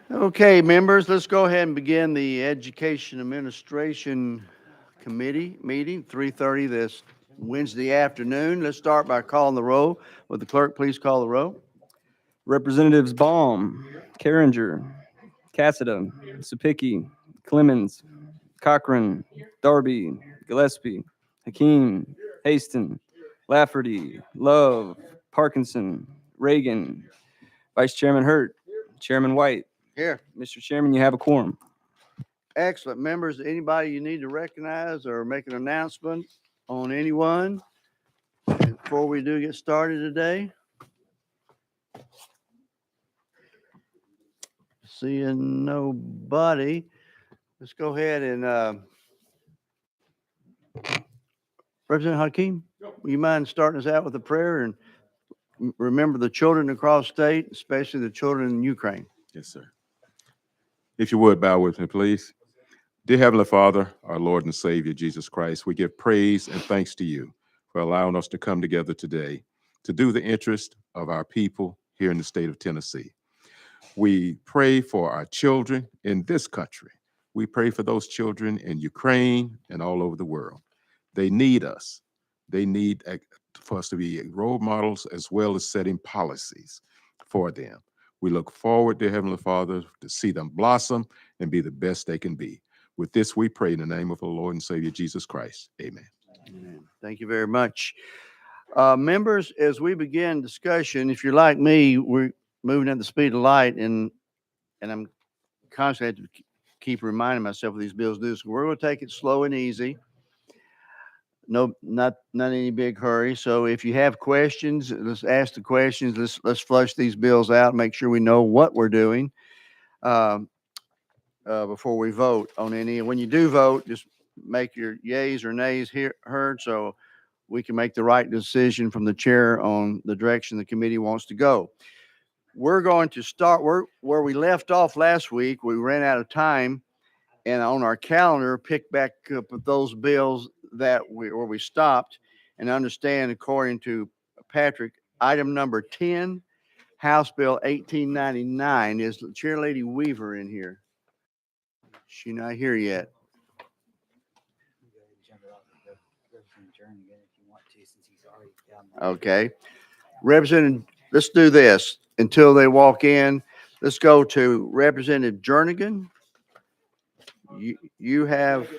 Okay, members, let's go ahead and begin the Education Administration Committee meeting, 3:30 this Wednesday afternoon. Let's start by calling the roll. Would the clerk please call the roll? Representatives Baum, Carringer, Cassida, Sapicki, Clemens, Cochran, Darby, Gillespie, Hakeem, Haston, Lafferty, Love, Parkinson, Reagan, Vice Chairman Hurt, Chairman White. Here. Mr. Chairman, you have a quorum. Excellent. Members, anybody you need to recognize or make an announcement on anyone before we do get started today? Seeing nobody, let's go ahead and Representative Hakeem, will you mind starting us out with a prayer and remember the children across state, especially the children in Ukraine? Yes, sir. If you would, bow with me, please. Dear Heavenly Father, our Lord and Savior, Jesus Christ, we give praise and thanks to you for allowing us to come together today to do the interest of our people here in the state of Tennessee. We pray for our children in this country. We pray for those children in Ukraine and all over the world. They need us. They need for us to be role models as well as setting policies for them. We look forward, dear Heavenly Father, to see them blossom and be the best they can be. With this, we pray in the name of our Lord and Savior, Jesus Christ. Amen. Amen. Thank you very much. Members, as we begin discussion, if you're like me, we're moving at the speed of light, and I'm constantly have to keep reminding myself of these bills. We're going to take it slow and easy. No, not any big hurry. So if you have questions, let's ask the questions. Let's flush these bills out. Make sure we know what we're doing before we vote on any. And when you do vote, just make your yays or nays heard, so we can make the right decision from the chair on the direction the committee wants to go. We're going to start where we left off last week. We ran out of time, and on our calendar, pick back up with those bills where we stopped, and understand, according to Patrick, item number 10, House Bill 1899. Is Chair Lady Weaver in here? She's not here yet. Okay. Representative, let's do this until they walk in. Let's go to Representative Jernigan. You have,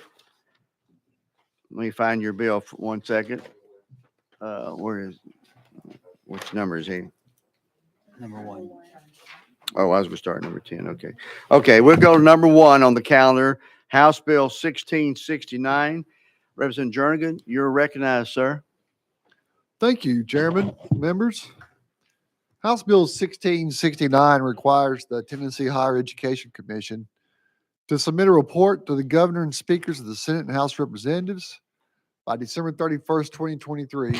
let me find your bill for 1 second. Which number is he? Number 1. Oh, I was going to start number 10. Okay. Okay, we'll go to number 1 on the calendar, House Bill 1669. Representative Jernigan, you're recognized, sir. Thank you, Chairman, members. House Bill 1669 requires the Tennessee Higher Education Commission to submit a report to the governor and speakers of the Senate and House Representatives by December 31st, 2023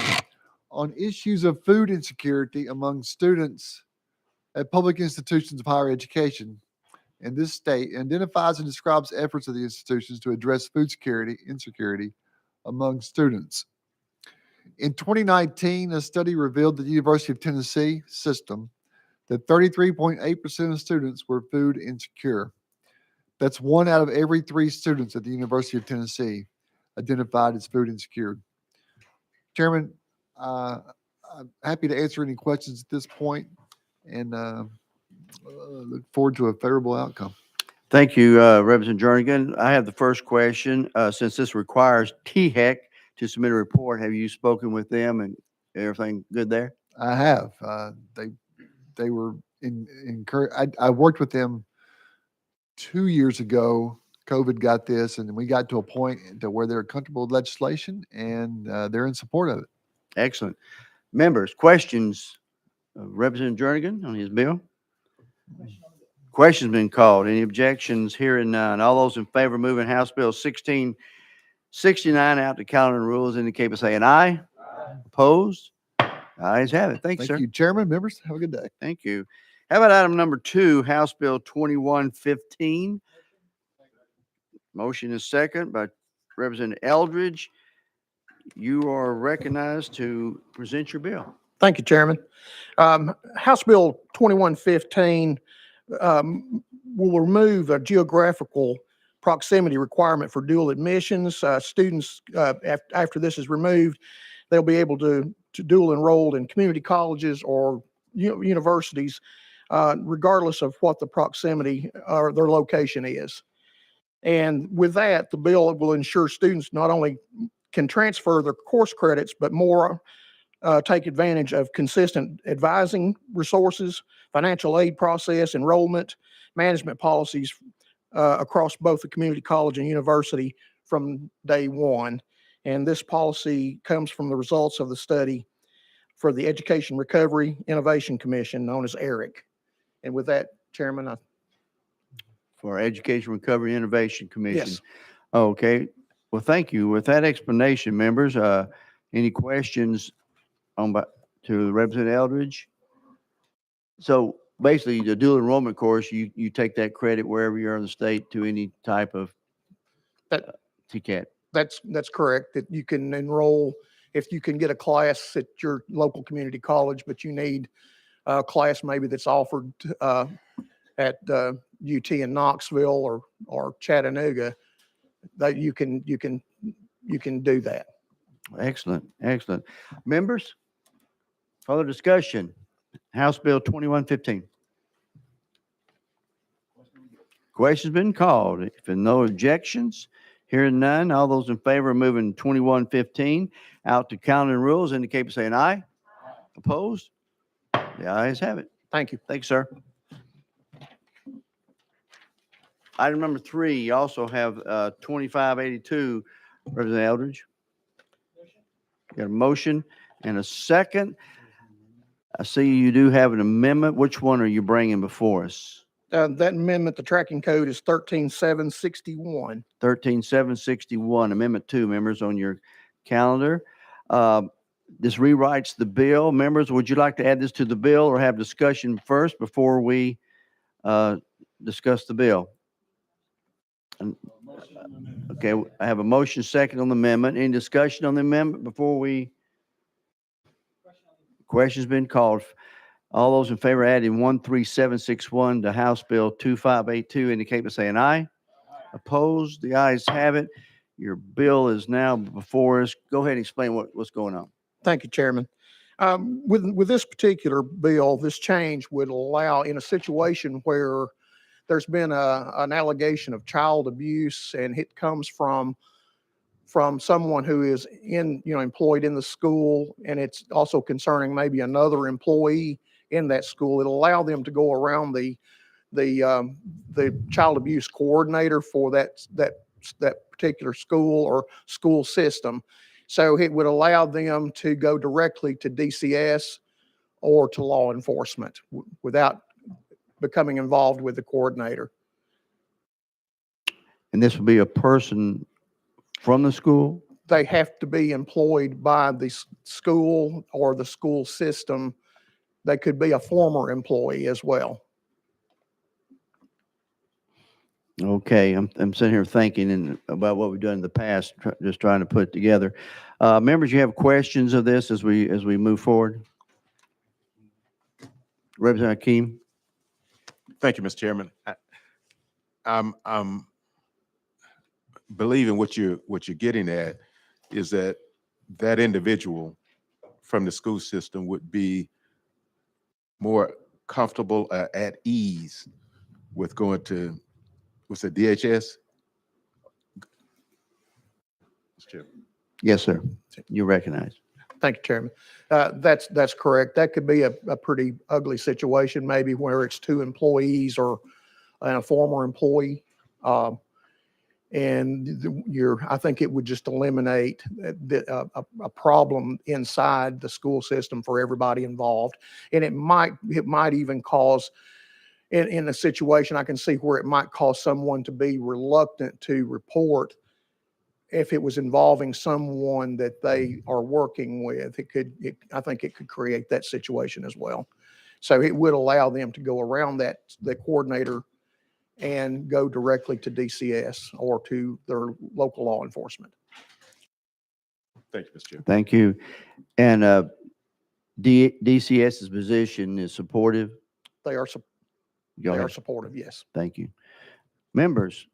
on issues of food insecurity among students at public institutions of higher education in this state, and identifies and describes efforts of the institutions to address food insecurity among students. In 2019, a study revealed that the University of Tennessee system that 33.8% of students were food insecure. That's 1 out of every 3 students at the University of Tennessee identified as food insecure. Chairman, I'm happy to answer any questions at this point, and look forward to a favorable outcome. Thank you, Representative Jernigan. I have the first question. Since this requires THEC to submit a report, have you spoken with them and everything good there? I have. They were encouraged. I worked with them 2 years ago. COVID got this, and we got to a point to where they're comfortable with legislation, and they're in support of it. Excellent. Members, questions of Representative Jernigan on his bill? Questions been called. Any objections? Hearing none. All those in favor of moving House Bill 1669 out to calendar rules indicate by saying aye. Opposed? Ayes have it. Thank you, sir. Thank you, Chairman. Members, have a good day. Thank you. How about item number 2, House Bill 2115? Motion is second by Representative Eldridge. You are recognized to present your bill. Thank you, Chairman. House Bill 2115 will remove a geographical proximity requirement for dual admissions. Students, after this is removed, they'll be able to dual enroll in community colleges or universities, regardless of what the proximity or their location is. And with that, the bill will ensure students not only can transfer their course credits, but more take advantage of consistent advising resources, financial aid process, enrollment, management policies across both the community college and university from day one. And this policy comes from the results of the study for the Education Recovery Innovation Commission, known as ERIC. And with that, Chairman, For Education Recovery Innovation Commission. yes. Okay. Well, thank you. With that explanation, members, any questions to Representative Eldridge? So basically, the dual enrollment course, you take that credit wherever you are in the state to any type of TCAT. That's correct, that you can enroll if you can get a class at your local community college, but you need a class maybe that's offered at UT in Knoxville or Chattanooga, that you can do that. Excellent, excellent. Members, further discussion. House Bill 2115. Question's been called. If there are no objections, hearing none, all those in favor of moving 2115 out to calendar and rules indicate by saying aye. Opposed? The ayes have it. Thank you. Thanks, sir. Item number 3, you also have 2582, Representative Eldridge. Got a motion and a second. I see you do have an amendment. Which one are you bringing before us? That amendment, the tracking code is 13761. 13761, Amendment 2, members, on your calendar. This rewrites the bill. Members, would you like to add this to the bill or have discussion first before we discuss the bill? Okay, I have a motion second on the amendment. Any discussion on the amendment before we? Question's been called. All those in favor of adding 13761 to House Bill 2582 indicate by saying aye. Opposed? The ayes have it. Your bill is now before us. Go ahead and explain what's going on. Thank you, Chairman. With this particular bill, this change would allow, in a situation where there's been an allegation of child abuse and it comes from someone who is employed in the school, and it's also concerning maybe another employee in that school, it'll allow them to go around the child abuse coordinator for that particular school or school system. So it would allow them to go directly to DCS or to law enforcement without becoming involved with the coordinator. And this will be a person from the school? They have to be employed by the school or the school system. They could be a former employee as well. Okay, I'm sitting here thinking about what we've done in the past, just trying to put it together. Members, you have questions of this as we move forward? Representative Akeem? Thank you, Mr. Chairman. I'm believing what you're getting at is that individual from the school system would be more comfortable at ease with going to, what's the DHS? Mr. Chairman. Yes, sir. You recognize. Thank you, Chairman. That's correct. That could be a pretty ugly situation, maybe where it's two employees or a former employee. And I think it would just eliminate a problem inside the school system for everybody involved. And it might even cause, in a situation, I can see where it might cause someone to be reluctant to report if it was involving someone that they are working with. I think it could create that situation as well. So it would allow them to go around the coordinator and go directly to DCS or to their local law enforcement. Thank you, Mr. Chairman. Thank you. And DCS's position is supportive? They are Go They are ahead. supportive, yes. Thank you. Members,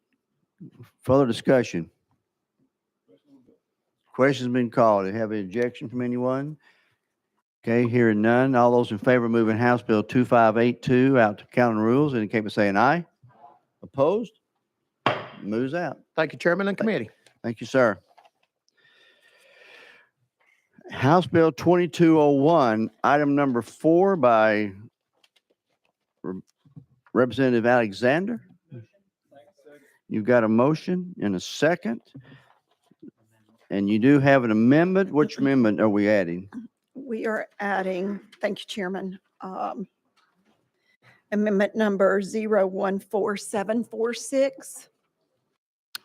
further discussion? Questions been called. Do you have any objection from anyone? Okay, hearing none. All those in favor of moving House Bill 2582 out to counting rules indicate by saying aye. Opposed? Moves out. Thank you, Chairman and committee. Thank you, sir. House Bill 2201, item number 4 by Representative Alexander. You've got a motion and a second. And you do have an amendment. Which amendment are we adding? We are adding, thank you, Chairman, amendment number 014746.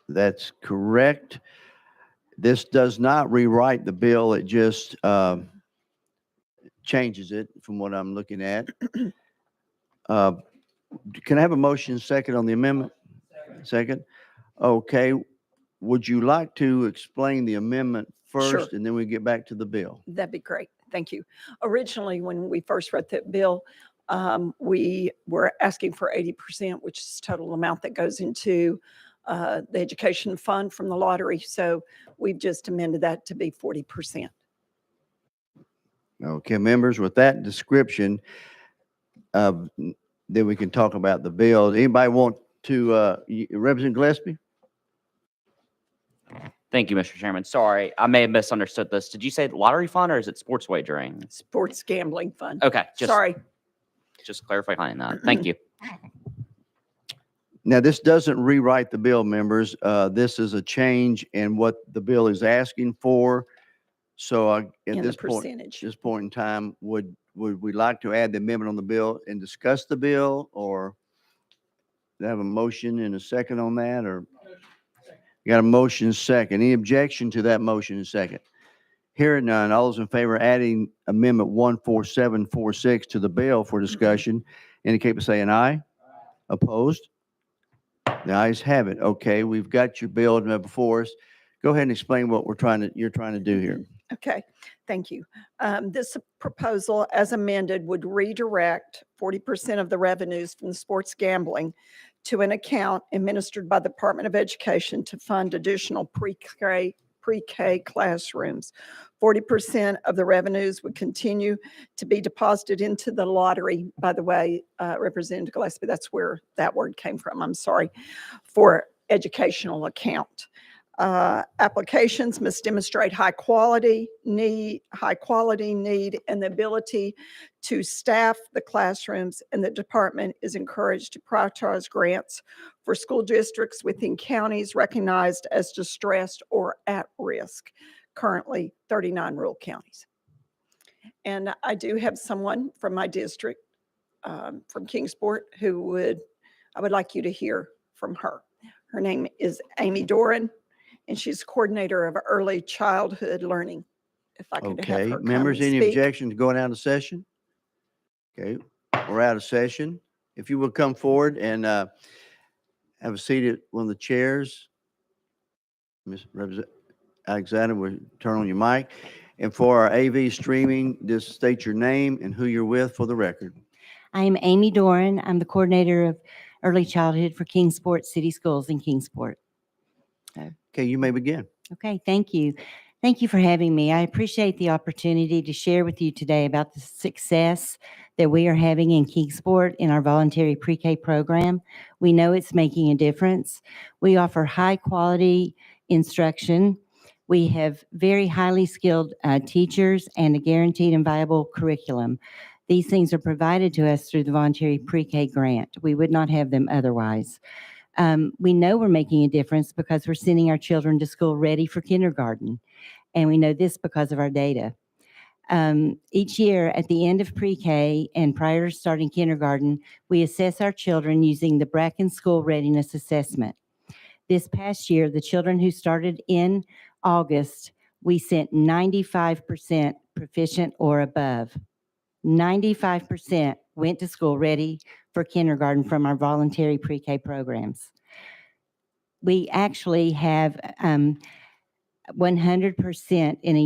That's correct. This does not rewrite the bill. It just changes it from what I'm looking at. Can I have a motion second on the amendment? Second? Okay. Would you like to explain the amendment first Sure. and then we get back to the bill? That'd be great. Thank you. Originally, when we first wrote that bill, we were asking for 80%, which is total amount that goes into the education fund from the lottery. So we've just amended that to be 40%. Okay, members, with that description, then we can talk about the bill. Anybody want to, Representative Gillespie? Thank you, Mr. Chairman. Sorry, I may have misunderstood this. Did you say lottery fund or is it sports wagering? Sports gambling fund. Okay, Sorry. just clarifying that. Thank you. Now, this doesn't rewrite the bill, members. This is a change in what the bill is asking for. So at And the this point, percentage. this point in time, would we like to add the amendment on the bill and discuss the bill, or have a motion and a second on that, or? You got a motion second. Any objection to that motion and second? Hearing none, all those in favor of adding amendment 14746 to the bill for discussion indicate by saying aye. Opposed? The ayes have it. Okay, we've got your bill before us. Go ahead and explain what you're trying to do here. Okay, thank you. This proposal, as amended, would redirect 40% of the revenues from sports gambling to an account administered by the Department of Education to fund additional pre-K classrooms. 40% of the revenues would continue to be deposited into the lottery. By the way, Representative Gillespie, that's where that word came from. I'm sorry, for educational account. Applications must demonstrate high quality need, and the ability to staff the classrooms, and the department is encouraged to prioritize grants for school districts within counties recognized as distressed or at risk, currently 39 rural counties. And I do have someone from my district, from Kingsport, I would like you to hear from her. Her name is Amy Doran, and she's coordinator of early childhood learning. If I could have Okay, her come members, and any speak. objection to going out of session? Okay, we're out of session. If you will come forward and have a seat at one of the chairs. Ms. Representative Alexander, will turn on your mic. And for our AV streaming, just state your name and who you're with for the record. I am Amy Doran. I'm the coordinator of early childhood for Kingsport City Schools in Kingsport. Okay, you may begin. Okay, thank you. Thank you for having me. I appreciate the opportunity to share with you today about the success that we are having in Kingsport in our voluntary pre-K program. We know it's making a difference. We offer high quality instruction. We have very highly skilled teachers and a guaranteed and viable curriculum. These things are provided to us through the voluntary pre-K grant. We would not have them otherwise. We know we're making a difference because we're sending our children to school ready for kindergarten. And we know this because of our data. Each year at the end of pre-K and prior to starting kindergarten, we assess our children using the Bracken School Readiness Assessment. This past year, the children who started in August, we sent 95% proficient or above. 95% went to school ready for kindergarten from our voluntary pre-K programs. We actually have 100% in a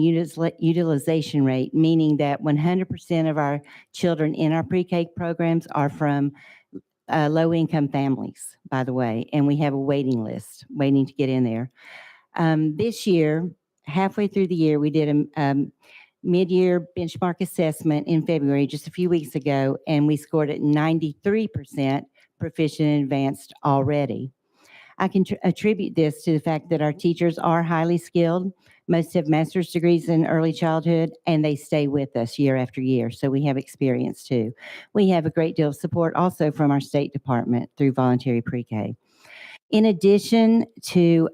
utilization rate, meaning that 100% of our children in our pre-K programs are from low-income families, by the way, and we have a waiting list waiting to get in there. This year, halfway through the year, we did a mid-year benchmark assessment in February, just a few weeks ago, and we scored at 93% proficient and advanced already. I can attribute this to the fact that our teachers are highly skilled. Most have master's degrees in early childhood, and they stay with us year after year. So we have experience too. We have a great deal of support also from our State Department through voluntary pre-K. In addition to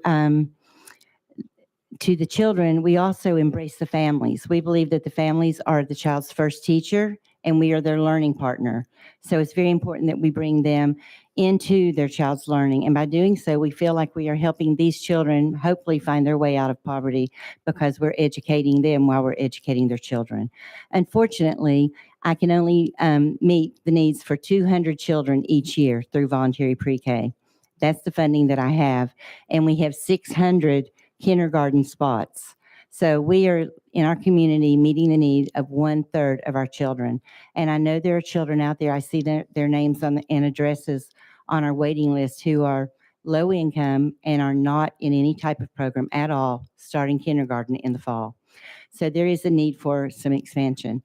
the children, we also embrace the families. We believe that the families are the child's first teacher, and we are their learning partner. So it's very important that we bring them into their child's learning. And by doing so, we feel like we are helping these children hopefully find their way out of poverty because we're educating them while we're educating their children. Unfortunately, I can only meet the needs for 200 children each year through voluntary pre-K. That's the funding that I have. And we have 600 kindergarten spots. So we are in our community meeting the need of 1/3 of our children. And I know there are children out there, I see their names on and addresses on our waiting list who are low income and are not in any type of program at all, starting kindergarten in the fall. So there is a need for some expansion.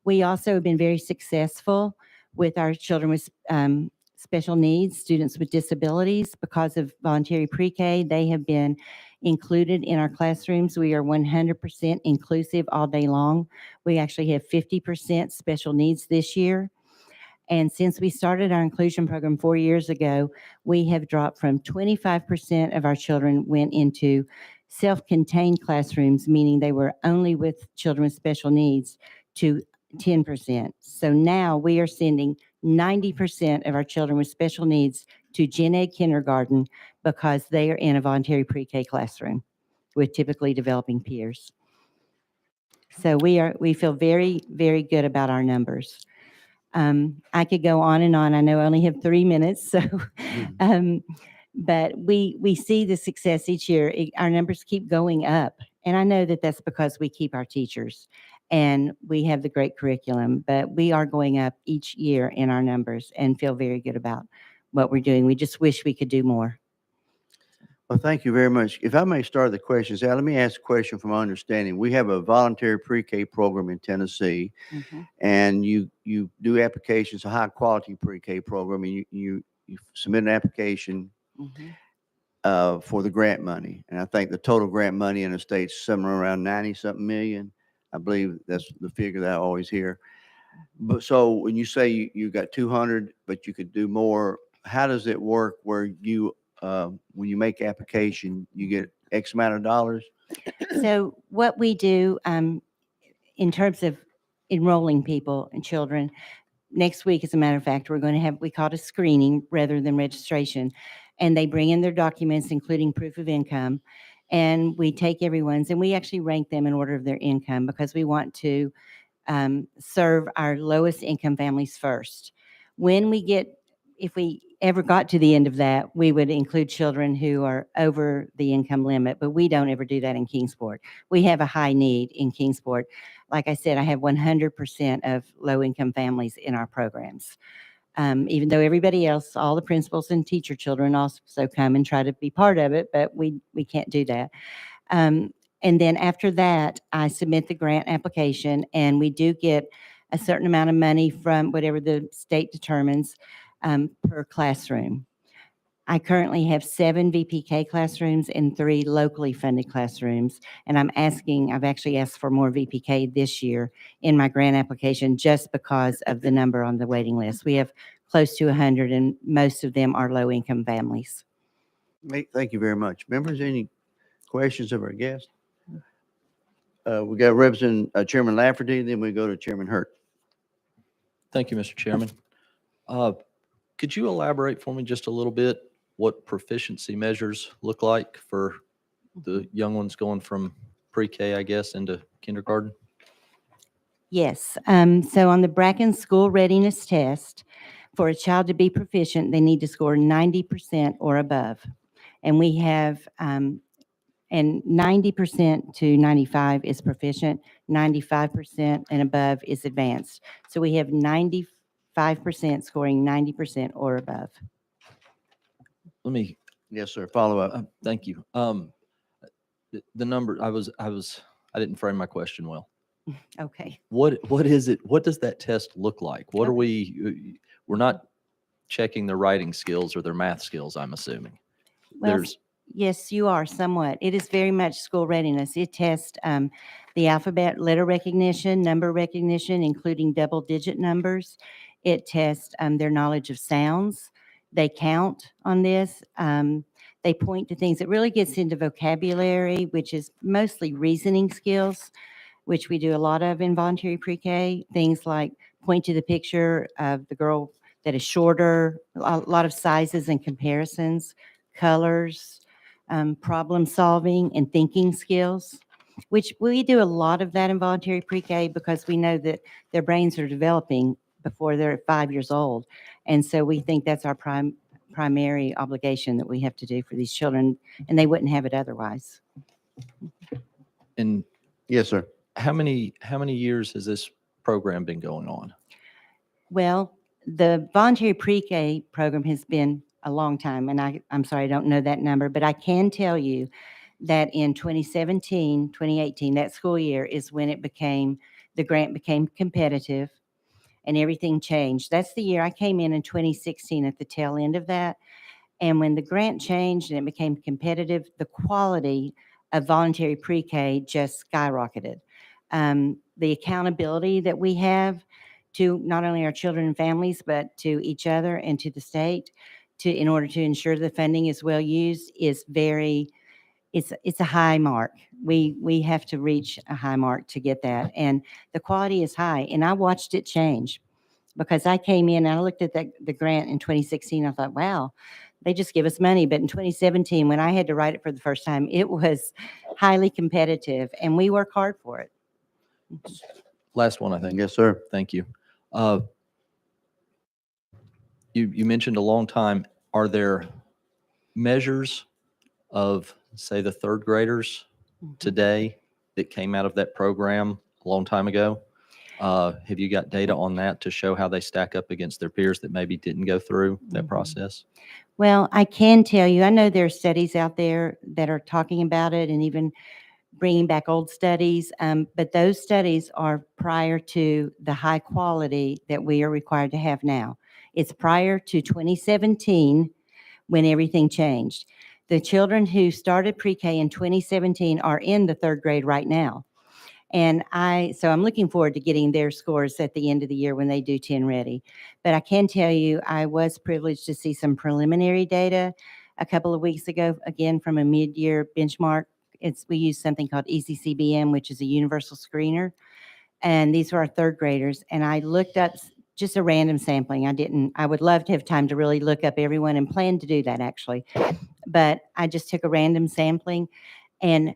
We also have been very successful with our children with special needs, students with disabilities. Because of voluntary pre-K, they have been included in our classrooms. We are 100% inclusive all day long. We actually have 50% special needs this year. And since we started our inclusion program 4 years ago, we have dropped from 25% of our children went into self-contained classrooms, meaning they were only with children with special needs, to 10%. So now we are sending 90% of our children with special needs to gen ed kindergarten because they are in a voluntary pre-K classroom with typically developing peers. So we feel very, very good about our numbers. I could go on and on. I know I only have 3 minutes, so but we see the success each year. Our numbers keep going up, and I know that that's because we keep our teachers and we have the great curriculum, but we are going up each year in our numbers and feel very good about what we're doing. We just wish we could do more. Well, thank you very much. If I may start the questions out, let me ask a question from my understanding. We have a voluntary pre-K program in Tennessee, and you do applications, a high quality pre-K program, and you submit an application for the grant money. And I think the total grant money in the state's somewhere around 90-something million. I believe that's the figure that I always hear. But so when you say you got 200, but you could do more, how does it work where you when you make application, you get X amount of dollars? So what we do in terms of enrolling people and children, next week, as a matter of fact, we're going to have, we call it a screening rather than registration. And they bring in their documents, including proof of income. And we take everyone's, and we actually rank them in order of their income because we want to serve our lowest income families first. If we ever got to the end of that, we would include children who are over the income limit, but we don't ever do that in Kingsport. We have a high need in Kingsport. Like I said, I have 100% of low-income families in our programs. Even though everybody else, all the principals and teacher children also come and try to be part of it, but we can't do that. And then after that, I submit the grant application, and we do get a certain amount of money from whatever the state determines per classroom. I currently have 7 VPK classrooms and 3 locally funded classrooms, and I've actually asked for more VPK this year in my grant application just because of the number on the waiting list. We have close to 100, and most of them are low-income families. Thank you very much. Members, any questions of our guest? We got Representative Chairman Lafferty, then we go to Chairman Hurt. Thank you, Mr. Chairman. Could you elaborate for me just a little bit what proficiency measures look like for the young ones going from pre-K, I guess, into kindergarten? Yes. So on the Bracken School Readiness Test, for a child to be proficient, they need to score 90% or above. And we have, and 90% to 95 is proficient, 95% and above is advanced. So we have 95% 5% scoring 90% or above. Let me, Yes, sir. Follow up. thank you. The number, I didn't frame my question well. Okay. What is it? What does that test look like? What are we're not checking their writing skills or their math skills, I'm assuming. Well, There's, yes, you are somewhat. It is very much school readiness. It tests the alphabet, letter recognition, number recognition, including double-digit numbers. It tests their knowledge of sounds. They count on this. They point to things. It really gets into vocabulary, which is mostly reasoning skills, which we do a lot of in voluntary pre-K. Things like point to the picture of the girl that is shorter, a lot of sizes and comparisons, colors, problem solving and thinking skills, which we do a lot of that in voluntary pre-K because we know that their brains are developing before they're 5 years old. And so we think that's our primary obligation that we have to do for these children, and they wouldn't have it otherwise. and Yes, sir. how many years has this program been going on? Well, the voluntary pre-K program has been a long time, and I'm sorry, I don't know that number, but I can tell you that in 2017, 2018, that school year is when the grant became competitive and everything changed. That's the year I came in 2016 at the tail end of that. And when the grant changed and it became competitive, the quality of voluntary pre-K just skyrocketed. The accountability that we have to not only our children and families, but to each other and to the state in order to ensure the funding is well used is it's a high mark. We have to reach a high mark to get that. And the quality is high. And I watched it change because I came in and I looked at the grant in 2016. I thought, wow, they just give us money. But in 2017, when I had to write it for the first time, it was highly competitive and we work hard for it. Last one, I think. Yes, sir. Thank you. You mentioned a long time. Are there measures of, say, the third graders today that came out of that program a long time ago? Have you got data on that to show how they stack up against their peers that maybe didn't go through that process? Well, I can tell you, I know there are studies out there that are talking about it and even bringing back old studies, but those studies are prior to the high quality that we are required to have now. It's prior to 2017 when everything changed. The children who started pre-K in 2017 are in the third grade right now. And so I'm looking forward to getting their scores at the end of the year when they do 10 ready. But I can tell you, I was privileged to see some preliminary data a couple of weeks ago, again, from a mid-year benchmark. We use something called ECCBM, which is a universal screener. And these were our third graders. And I looked up just a random sampling. I would love to have time to really look up everyone and plan to do that actually. But I just took a random sampling, and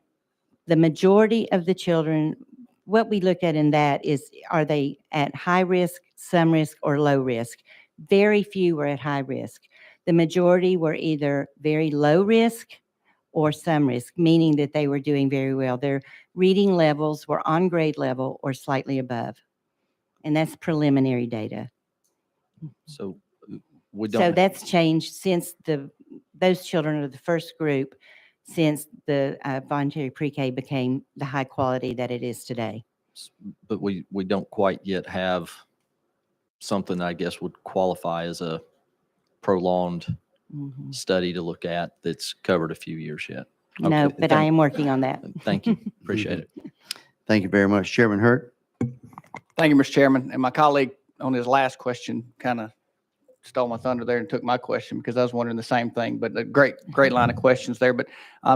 the majority of the children, what we look at in that is, are they at high risk, some risk, or low risk? Very few were at high risk. The majority were either very low risk or some risk, meaning that they were doing very well. Their reading levels were on grade level or slightly above. And that's preliminary data. So we So don't, that's changed since those children are the first group since the voluntary pre-K became the high quality that it is today. but we don't quite yet have something I guess would qualify as a prolonged Mhm. study to look at that's covered a few years yet. No, Okay, but I am working on that. Thank you. Appreciate it. Thank you very much. Chairman Hurt. Thank you, Mr. Chairman. And my colleague on his last question kind of stole my thunder there and took my question because I was wondering the same thing, but a great line of questions there. But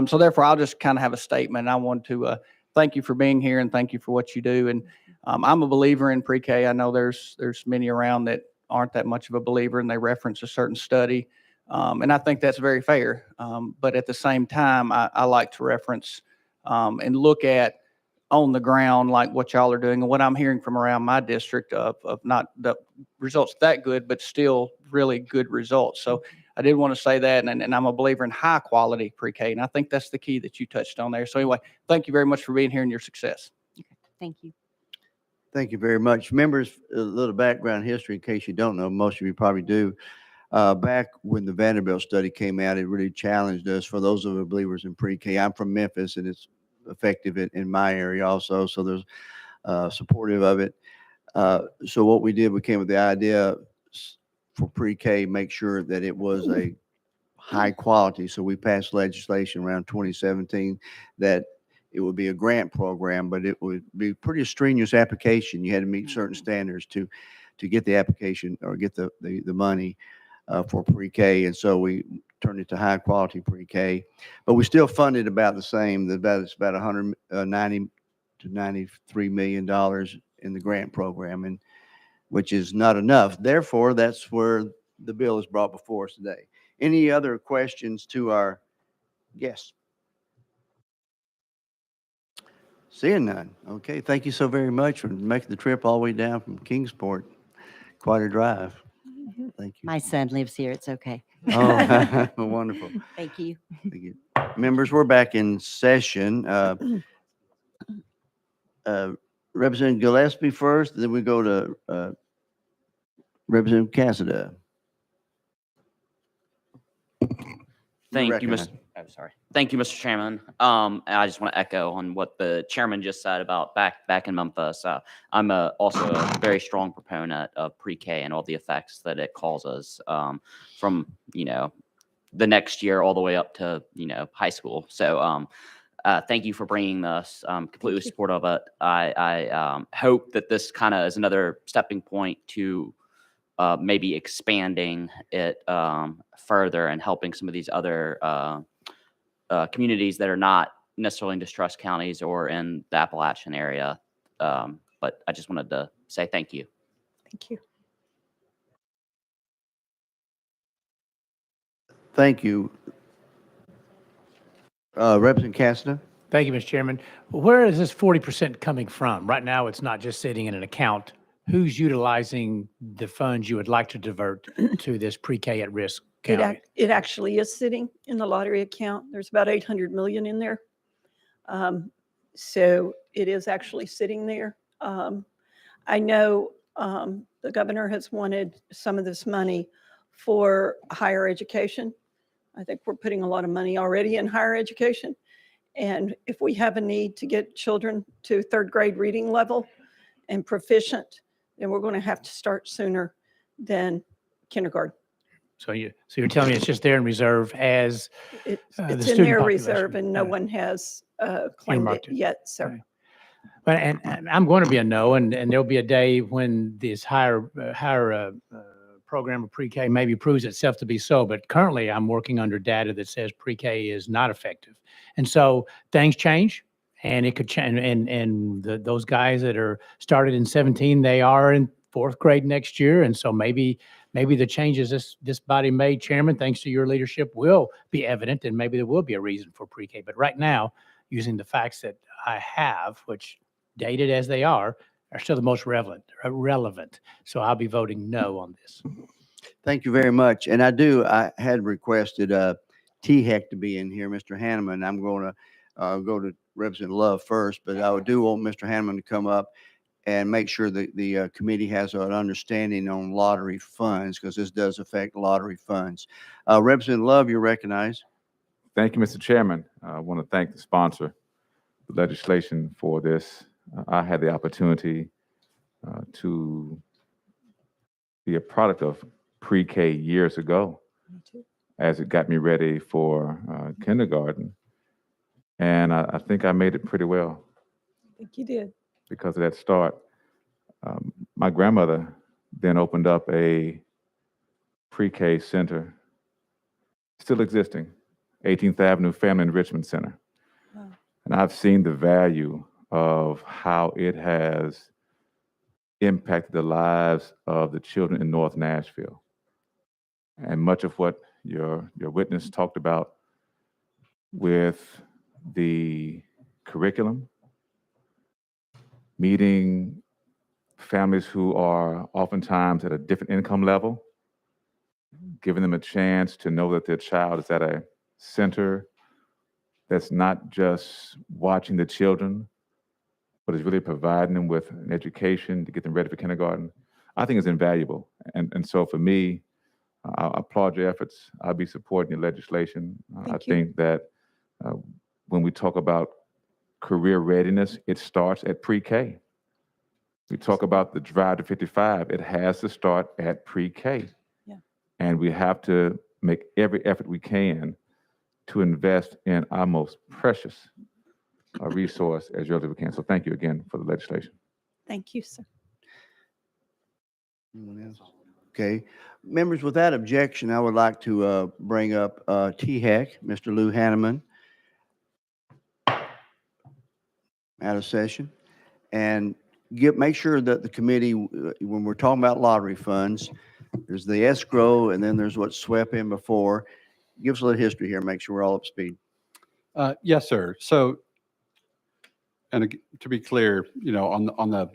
so therefore I'll just kind of have a statement. I want to thank you for being here and thank you for what you do. And I'm a believer in pre-K. I know there's many around that aren't that much of a believer and they reference a certain study. And I think that's very fair. But at the same time, I like to reference and look at on the ground, like what y'all are doing and what I'm hearing from around my district of not the results that good, but still really good results. So I did want to say that. And I'm a believer in high quality pre-K. And I think that's the key that you touched on there. So anyway, thank you very much for being here and your success. Thank you. Thank you very much. Members, a little background history in case you don't know, most of you probably do. Back when the Vanderbilt study came out, it really challenged us for those of the believers in pre-K. I'm from Memphis and it's effective in my area also. So there's supportive of it. So what we did, we came with the idea for pre-K, make sure that it was a high quality. So we passed legislation around 2017 that it would be a grant program, but it would be pretty strenuous application. You had to meet certain standards to get the application or get the money for pre-K. And so we turned it to high quality pre-K, but we still funded about the same. It's about 190 to $93 million in the grant program, and which is not enough. Therefore, that's where the bill is brought before us today. Any other questions to our guests? Seeing none. Okay, thank you so very much for making the trip all the way down from Kingsport. Quite a drive. Thank you. My son lives here. It's okay. Oh, wonderful. Thank you. Thank you. Members, we're back in session. Representative Gillespie first, then we go to Representative Cassada. Thank you, Mr. recognized. Oh, sorry. Thank you, Mr. Chairman. I just want to echo on what the chairman just said about back in Memphis. I'm also a very strong proponent of pre-K and all the effects that it causes from, the next year all the way up to, high school. So thank you for bringing this. Completely support of it. I hope that this kind of is another stepping point to maybe expanding it further and helping some of these other communities that are not necessarily in distressed counties or in the Appalachian area. But I just wanted to say thank you. Thank you. Thank you. Representative Cassada. Thank you, Mr. Chairman. Where is this 40% coming from? Right now, it's not just sitting in an account. Who's utilizing the funds you would like to divert to this pre-K at risk county? It actually is sitting in the lottery account. There's about 800 million in there. So it is actually sitting there. I know the governor has wanted some of this money for higher education. I think we're putting a lot of money already in higher education. And if we have a need to get children to third grade reading level and proficient, then we're going to have to start sooner than kindergarten. So you're telling me it's just there in reserve as It's the in student their population. reserve and no one has claimed it Earmarked it. yet, sir. Okay. But and I'm going to be a no, and there'll be a day when this higher program of pre-K maybe proves itself to be so. But currently, I'm working under data that says pre-K is not effective, and so things change, and it could change. And those guys that are started in 17, they are in fourth grade next year, and so maybe the changes this body made, Chairman, thanks to your leadership, will be evident, and maybe there will be a reason for pre-K. But right now, using the facts that I have, which dated as they are still the most relevant. So I'll be voting no on this. Thank you very much. And I had requested T-Heck to be in here, Mr. Hanneman. I'm going to go to Representative Love first, but I do want Mr. Hanneman to come up and make sure that the committee has an understanding on lottery funds, because this does affect lottery funds. Representative Love, you're recognized. Thank you, Mr. Chairman. I want to thank the sponsor of the legislation for this. I had the opportunity to be a product of pre-K years ago as it got me ready for kindergarten. And I think I made it pretty well I think you did. because of that start. My grandmother then opened up a pre-K center, still existing, 18th Avenue Family Enrichment Center. Wow. And I've seen the value of how it has impacted the lives of the children in North Nashville. And much of what your witness talked about with the curriculum, meeting families who are oftentimes at a different income level, giving them a chance to know that their child is at a center that's not just watching the children, but it's really providing them with an education to get them ready for kindergarten, I think is invaluable. And so for me, I applaud your efforts. I'll be supporting your legislation. I Thank you. think that when we talk about career readiness, it starts at pre-K. We talk about the drive to 55, it has to start at pre-K. Yeah. And we have to make every effort we can to invest in our most precious resource as early as we can. So thank you again for the legislation. Thank you, sir. Anyone else? Okay. Members, with that objection, I would like to bring up THEC, Mr. Lou Hanneman, out of session, and make sure that the committee, when we're talking about lottery funds, there's the escrow, and then there's what's swept in before. Give us a little history here, make sure we're all up to speed. Yes, sir. So, to be clear, on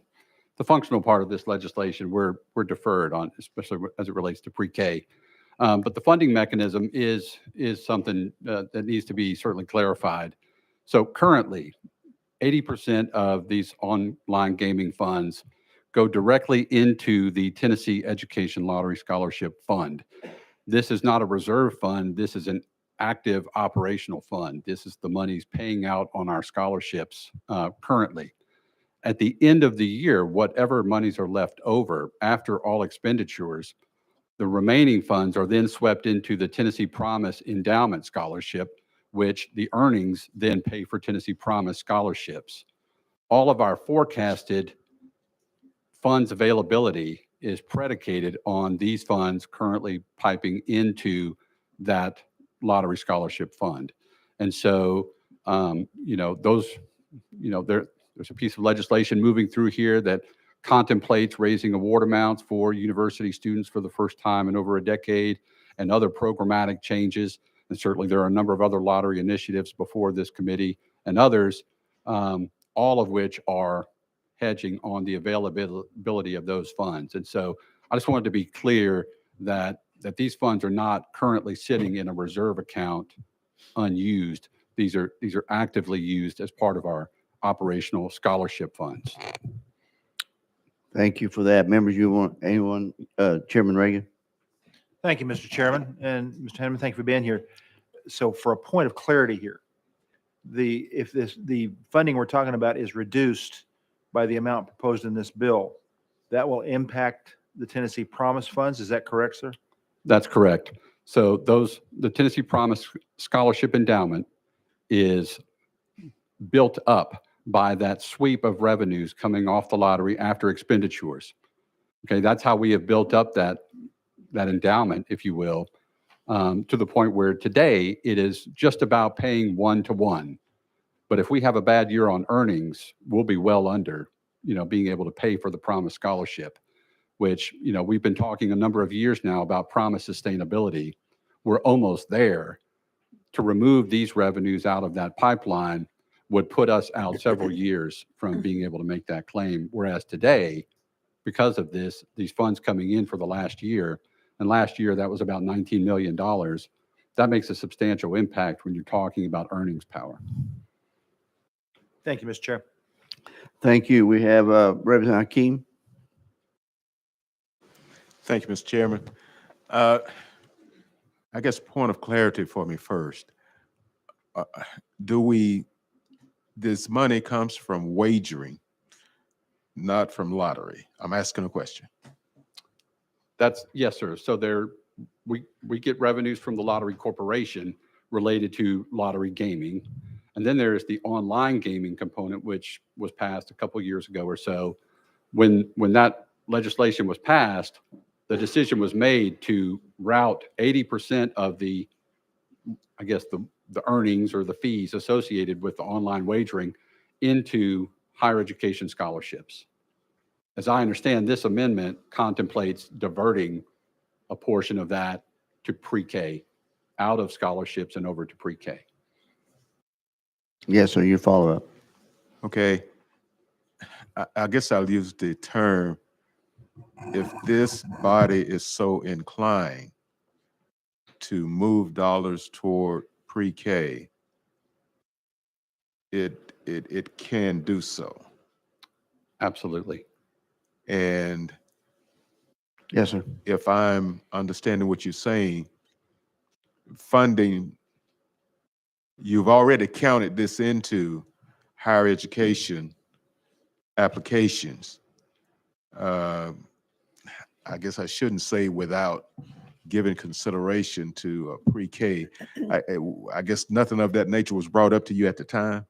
the functional part of this legislation, we're deferred on, especially as it relates to pre-K. But the funding mechanism is something that needs to be certainly clarified. So currently, 80% of these online gaming funds go directly into the Tennessee Education Lottery Scholarship Fund. This is not a reserve fund. This is an active operational fund. This is the monies paying out on our scholarships currently. At the end of the year, whatever monies are left over after all expenditures, the remaining funds are then swept into the Tennessee Promise Endowment Scholarship, which the earnings then pay for Tennessee Promise scholarships. All of our forecasted funds availability is predicated on these funds currently piping into that lottery scholarship fund. And so, there's a piece of legislation moving through here that contemplates raising award amounts for university students for the first time in over a decade, and other programmatic changes. And certainly there are a number of other lottery initiatives before this committee and others, all of which are hedging on the availability of those funds. And so I just wanted to be clear that these funds are not currently sitting in a reserve account unused. These are actively used as part of our operational scholarship funds. Thank you for that. Members, Chairman Reagan? Thank you, Mr. Chairman. And Mr. Henneman, thank you for being here. So for a point of clarity here, if the funding we're talking about is reduced by the amount proposed in this bill, that will impact the Tennessee Promise funds. Is that correct, sir? That's correct. So the Tennessee Promise Scholarship Endowment is built up by that sweep of revenues coming off the lottery after expenditures. Okay, that's how we have built up that endowment, if you will, to the point where today it is just about paying 1-to-1. But if we have a bad year on earnings, we'll be well under, being able to pay for the Promise Scholarship, which, we've been talking a number of years now about Promise sustainability. We're almost there. To remove these revenues out of that pipeline would put us out several years from being able to make that claim. Whereas today, because of these funds coming in for the last year, and last year that was about $19 million, that makes a substantial impact when you're talking about earnings power. Thank you, Mr. Chair. Thank you. We have Representative Hakeem. Thank you, Mr. Chairman. I guess point of clarity for me first. This money comes from wagering, not from lottery? I'm asking a question. Yes, sir. So we get revenues from the Lottery Corporation related to lottery gaming. And then there's the online gaming component, which was passed a couple years ago or so. When that legislation was passed, the decision was made to route 80% of the earnings or the fees associated with the online wagering into higher education scholarships. As I understand, this amendment contemplates diverting a portion of that to pre-K, out of scholarships and over to pre-K. Yes, sir, your follow-up. Okay. I guess I'll use the term, if this body is so inclined to move dollars toward pre-K, it can do so. Absolutely. And Yes, sir. if I'm understanding what you're saying, funding, you've already counted this into higher education applications. I guess I shouldn't say without giving consideration to pre-K. I guess nothing of that nature was brought up to you at the time?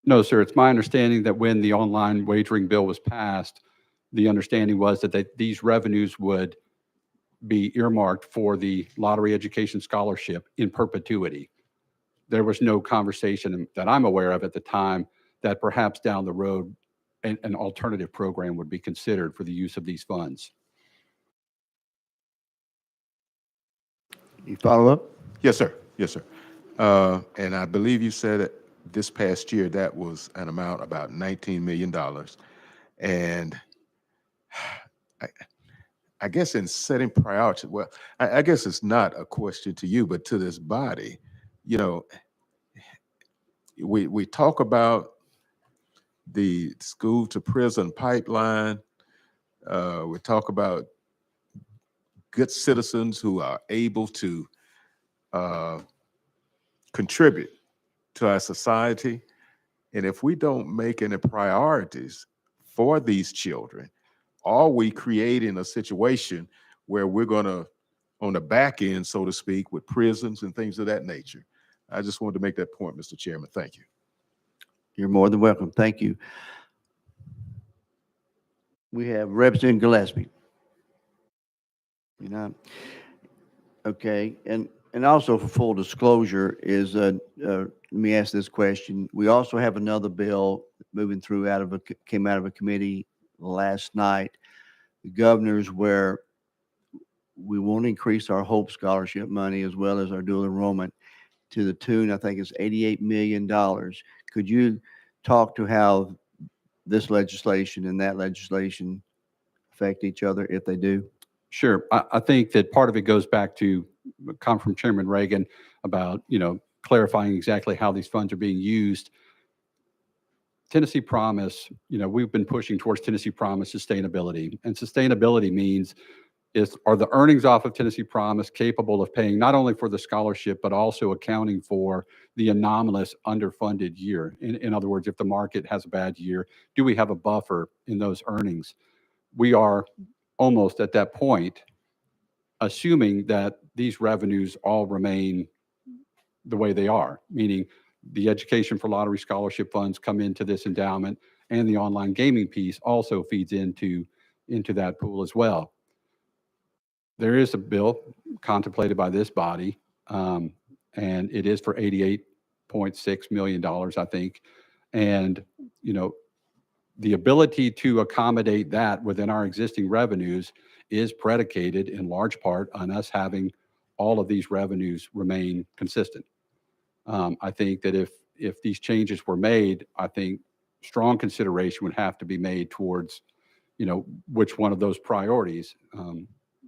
No, sir. It's my understanding that when the online wagering bill was passed, the understanding was that these revenues would be earmarked for the lottery education scholarship in perpetuity. There was no conversation that I'm aware of at the time that perhaps down the road an alternative program would be considered for the use of these funds. You follow up? Yes, sir. Yes, sir. And I believe you said that this past year that was an amount about $19 million. And I guess in setting priorities, well, I guess it's not a question to you, but to this body. You know, we talk about the school to prison pipeline. We talk about good citizens who are able to contribute to our society. And if we don't make any priorities for these children, are we creating a situation where we're going to, on the back end, so to speak, with prisons and things of that nature? I just wanted to make that point, Mr. Chairman. Thank you. You're more than welcome. Thank you. We have Representative Gillespie. You know, okay, and also for full disclosure is, let me ask this question. We also have another bill moving through came out of a committee last night, the governor's, where we want to increase our Hope Scholarship money as well as our dual enrollment to the tune, I think it's $88 million. Could you talk to how this legislation and that legislation affect each other if they do? Sure. I think that part of it goes back to a comment from Chairman Reagan about, clarifying exactly how these funds are being used. Tennessee Promise, we've been pushing towards Tennessee Promise sustainability. And sustainability means are the earnings off of Tennessee Promise capable of paying not only for the scholarship, but also accounting for the anomalous underfunded year? In other words, if the market has a bad year, do we have a buffer in those earnings? We are almost at that point, assuming that these revenues all remain the way they are, meaning the education for lottery scholarship funds come into this endowment, and the online gaming piece also feeds into that pool as well. There is a bill contemplated by this body, and it is for $88.6 million, I think. And, the ability to accommodate that within our existing revenues is predicated in large part on us having all of these revenues remain consistent. I think that if these changes were made, I think strong consideration would have to be made towards, which one of those priorities,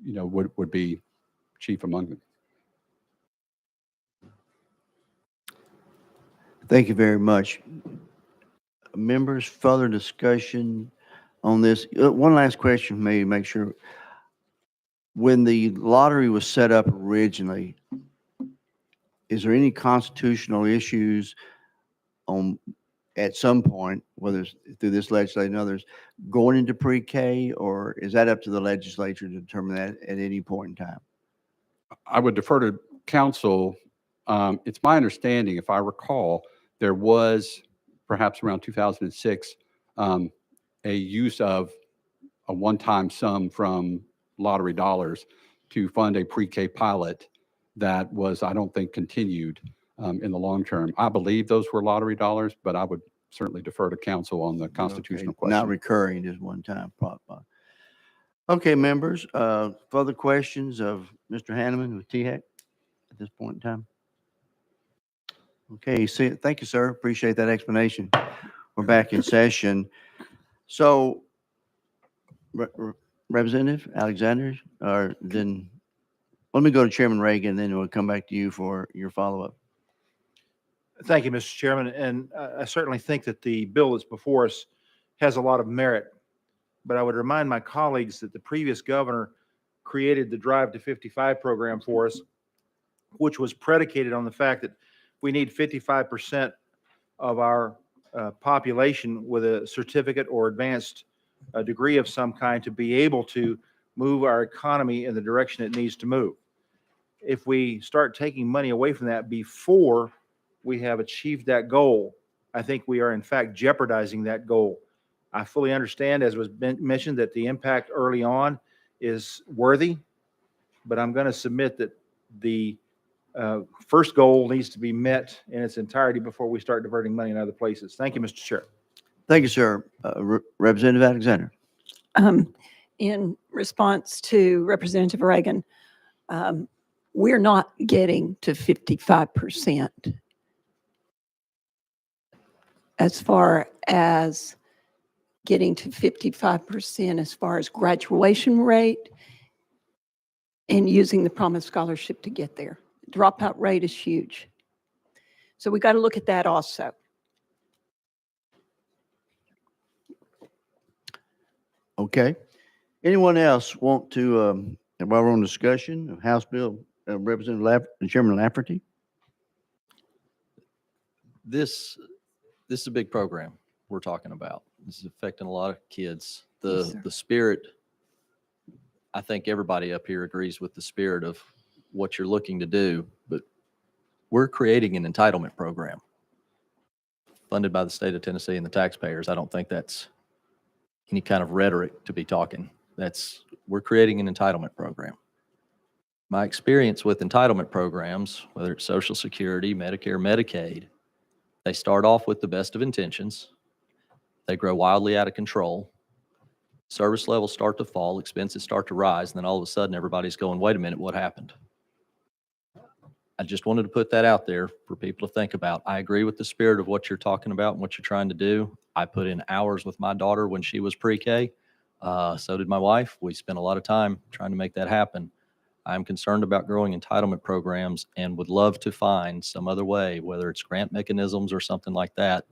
would be chief among them. Thank you very much. Members, further discussion on this? One last question for me to make sure. When the lottery was set up originally, is there any constitutional issues at some point, whether it's through this legislation and others, going into pre-K, or is that up to the legislature to determine that at any point in time? I would defer to counsel. It's my understanding, if I recall, there was perhaps around 2006 a use of a one-time sum from lottery dollars to fund a pre-K pilot that was, I don't think, continued in the long term. I believe those were lottery dollars, but I would certainly defer to counsel on the constitutional question. Not recurring, just one time. Okay, members, further questions of Mr. Hanneman with THEC at this point in time? Okay, thank you, sir. Appreciate that explanation. We're back in session. So, Representative Alexander, then let me go to Chairman Reagan, then we'll come back to you for your follow-up. Thank you, Mr. Chairman. And I certainly think that the bill that's before us has a lot of merit. But I would remind my colleagues that the previous governor created the Drive to 55 program for us, which was predicated on the fact that we need 55% of our population with a certificate or advanced degree of some kind to be able to move our economy in the direction it needs to move. If we start taking money away from that before we have achieved that goal, I think we are in fact jeopardizing that goal. I fully understand, as was mentioned, that the impact early on is worthy, but I'm going to submit that the first goal needs to be met in its entirety before we start diverting money in other places. Thank you, Mr. Chair. Thank you, sir. Representative Alexander. In response to Representative Reagan, we're not getting to 55% as far as getting to 55% as far as graduation rate and using the promised scholarship to get there. Dropout rate is huge. So we got to look at that also. Okay. Anyone else want to, while we're on discussion of House Bill, Representative Chairman Lafferty? This is a big program we're talking about. This is affecting a lot of kids. Yes, sir. The spirit, I think everybody up here agrees with the spirit of what you're looking to do, but we're creating an entitlement program funded by the state of Tennessee and the taxpayers. I don't think that's any kind of rhetoric to be talking. We're creating an entitlement program. My experience with entitlement programs, whether it's Social Security, Medicare, Medicaid, they start off with the best of intentions. They grow wildly out of control. Service levels start to fall, expenses start to rise, and then all of a sudden everybody's going, wait a minute, what happened? I just wanted to put that out there for people to think about. I agree with the spirit of what you're talking about and what you're trying to do. I put in hours with my daughter when she was pre-K. So did my wife. We spent a lot of time trying to make that happen. I'm concerned about growing entitlement programs and would love to find some other way, whether it's grant mechanisms or something like that,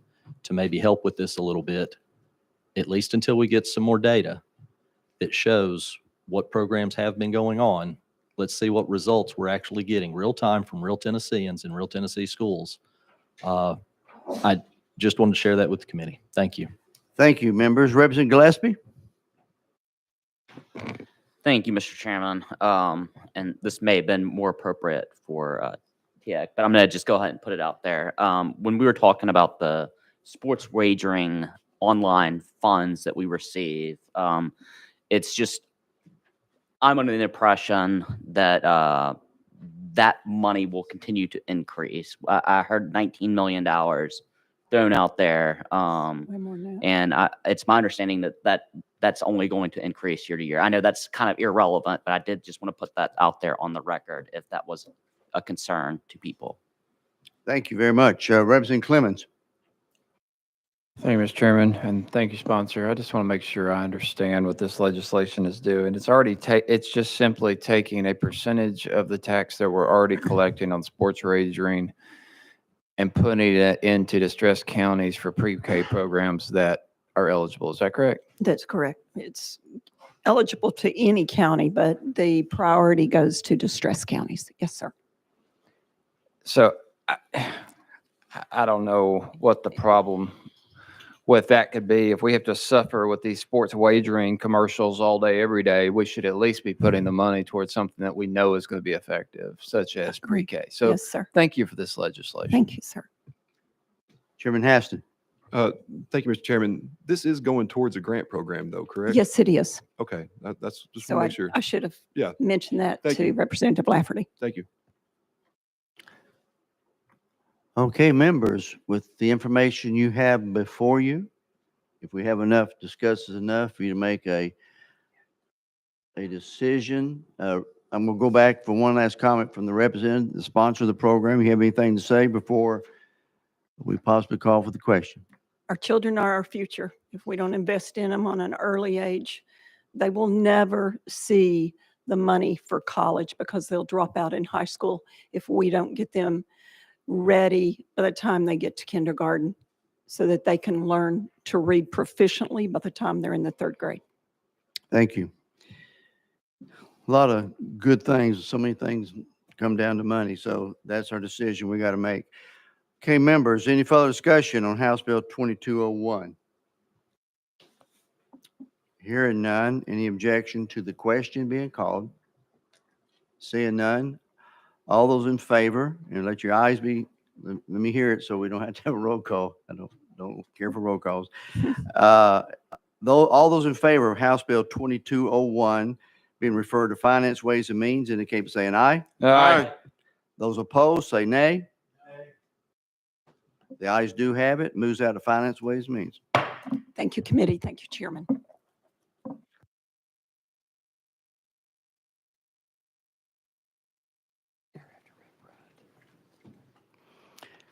to maybe help with this a little bit, at least until we get some more data that shows what programs have been going on. Let's see what results we're actually getting real time from real Tennesseans in real Tennessee schools. I just wanted to share that with the committee. Thank you. Thank you, members. Representative Gillespie? Thank you, Mr. Chairman. And this may have been more appropriate for TIAC, but I'm going to just go ahead and put it out there. When we were talking about the sports wagering online funds that we receive, it's just, I'm under the impression that that money will continue to increase. I heard $19 million thrown out there. Way more than that. And it's my understanding that that's only going to increase year to year. I know that's kind of irrelevant, but I did just want to put that out there on the record if that was a concern to people. Thank you very much. Representative Clemens? Thank you, Mr. Chairman, and thank you, sponsor. I just want to make sure I understand what this legislation is doing. It's already it's just simply taking a percentage of the tax that we're already collecting on sports wagering and putting it into distressed counties for pre-K programs that are eligible. Is that correct? That's correct. It's eligible to any county, but the priority goes to distressed counties. Yes, sir. So I don't know what the problem with that could be. If we have to suffer with these sports wagering commercials all day, every day, we should at least be putting the money towards something that we know is going to be effective, such as pre-K. So Yes, sir. thank you for this legislation. Thank you, sir. Chairman Haston? Thank you, Mr. Chairman. This is going towards a grant program, though, correct? Yes, it is. Okay, that's just So want to make sure. I should have Yeah. mentioned that Thank to you. Representative Lafferty. Thank you. Okay, members, with the information you have before you, if we have enough, discusses enough for you to make a decision. I'm going to go back for one last comment from the representative, the sponsor of the program. You have anything to say before we possibly call for the question? Our children are our future. If we don't invest in them on an early age, they will never see the money for college because they'll drop out in high school if we don't get them ready by the time they get to kindergarten. so that they can learn to read proficiently by the time they're in the third grade. Thank you. A lot of good things. So many things come down to money. So that's our decision we got to make. Okay, members, any further discussion on House Bill 2201? Hearing none. Any objection to the question being called? Seeing none. All those in favor, and let your eyes be, let me hear it so we don't have to have a roll call. I don't care for roll calls. Though all those in favor of House Bill 2201 being referred to Finance, Ways and Means indicate by saying aye. Aye. Those opposed say nay. The ayes do have it. Moves out of Finance, Ways and Means. Thank you, committee. Thank you, Chairman.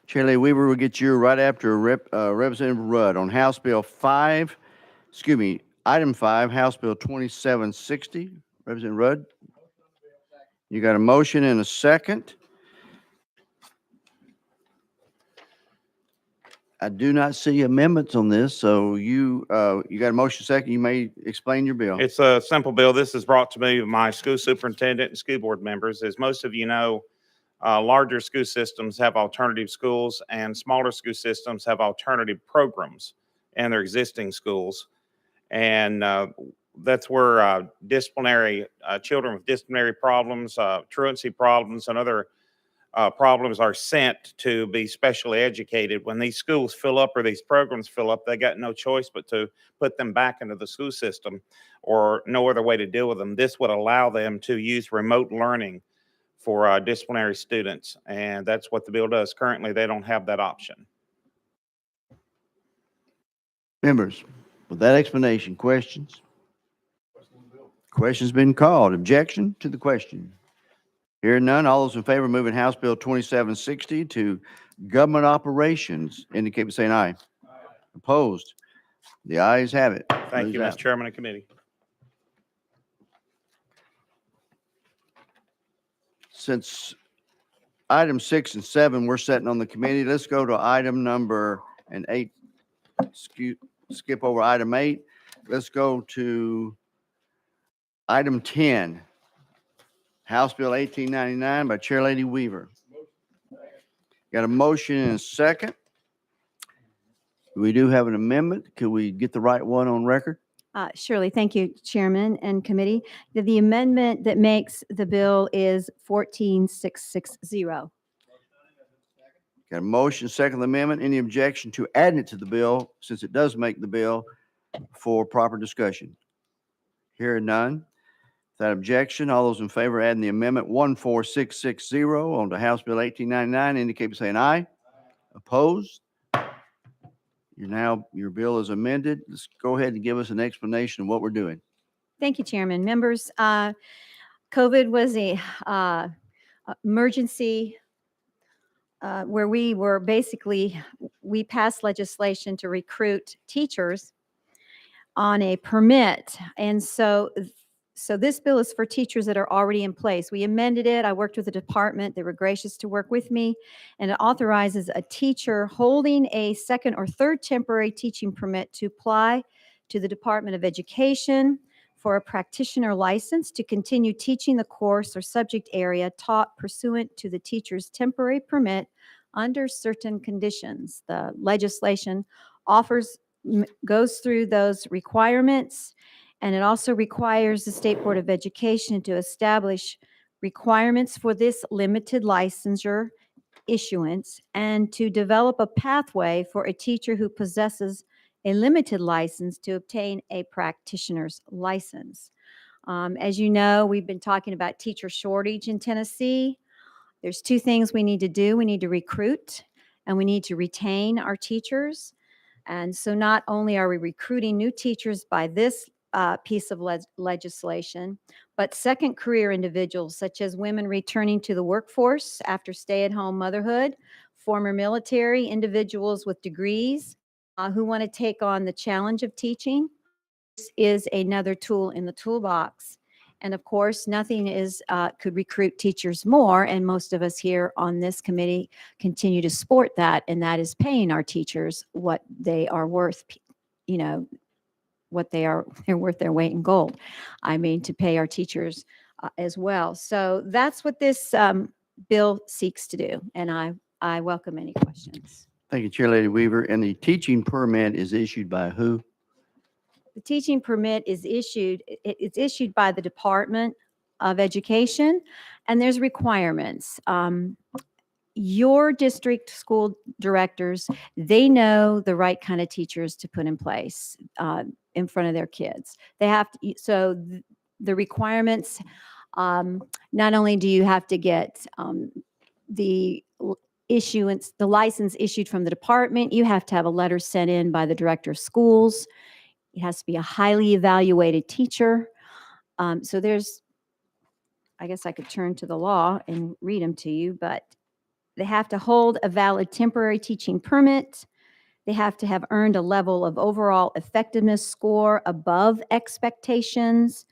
Chair Lady Weaver will get you right after Representative Rudd on House Bill 5, item 5, House Bill 2760. Representative Rudd, you got a motion and a second. I do not see amendments on this, so you got a motion second. You may explain your bill. It's a simple bill. This is brought to me by my school superintendent and school board members. As most of you know, larger school systems have alternative schools and smaller school systems have alternative programs in their existing schools. And that's where children with disciplinary problems, truancy problems, and other problems are sent to be specially educated. When these schools fill up or these programs fill up, they got no choice but to put them back into the school system or no other way to deal with them. This would allow them to use remote learning for disciplinary students, and that's what the bill does. Currently, they don't have that option. Members, with that explanation, questions? Question's been called. Objection to the question? Hearing none, all those in favor of moving House Bill 2760 to government operations indicate by saying aye. Opposed? The ayes have it. Thank Moves you, Mr. out. Chairman and committee. Since item 6 and 7 we're setting on the committee, let's go to item number 8. Skip over item 8. Let's go to item 10. House Bill 1899 by Chair Lady Weaver. Got a motion and a second. We do have an amendment. Could we get the right one on record? Surely. Thank you, Chairman and committee. The amendment that makes the bill is 14660. Got a motion, second amendment. Any objection to adding it to the bill, since it does make the bill, for proper discussion? Hearing none. Without objection, all those in favor of adding the amendment 14660 onto House Bill 1899 indicate by saying aye. Opposed? Your bill is amended. Let's go ahead and give us an explanation of what we're doing. Thank you, Chairman. Members, COVID was a emergency where we passed legislation to recruit teachers on a permit. And so this bill is for teachers that are already in place. We amended it. I worked with the department. They were gracious to work with me. And it authorizes a teacher holding a second or third temporary teaching permit to apply to the Department of Education for a practitioner license to continue teaching the course or subject area taught pursuant to the teacher's temporary permit under certain conditions. The legislation goes through those requirements. And it also requires the State Board of Education to establish requirements for this limited licensure issuance and to develop a pathway for a teacher who possesses a limited license to obtain a practitioner's license. As you know, we've been talking about teacher shortage in Tennessee. There's two things we need to do. We need to recruit and we need to retain our teachers. And so not only are we recruiting new teachers by this piece of legislation, but second career individuals such as women returning to the workforce after stay-at-home motherhood, former military, individuals with degrees who want to take on the challenge of teaching. This is another tool in the toolbox. And of course, nothing is, could recruit teachers more. And most of us here on this committee continue to support that. And that is paying our teachers what they are worth, you know, they're worth their weight in gold. I mean, to pay our teachers as well. So that's what this bill seeks to do. And I welcome any questions. Thank you, Chair Lady Weaver. And the teaching permit is issued by who? The teaching permit is issued, it's issued by the Department of Education, and there's requirements. Your district school directors, they know the right kind of teachers to put in place in front of their kids. They have to, so the requirements, not only do you have to get the issuance, the license issued from the department, you have to have a letter sent in by the director of schools. It has to be a highly evaluated teacher. So there's, I guess I could turn to the law and read them to you, but they have to hold a valid temporary teaching permit. They have to have earned a level of overall effectiveness score above expectations,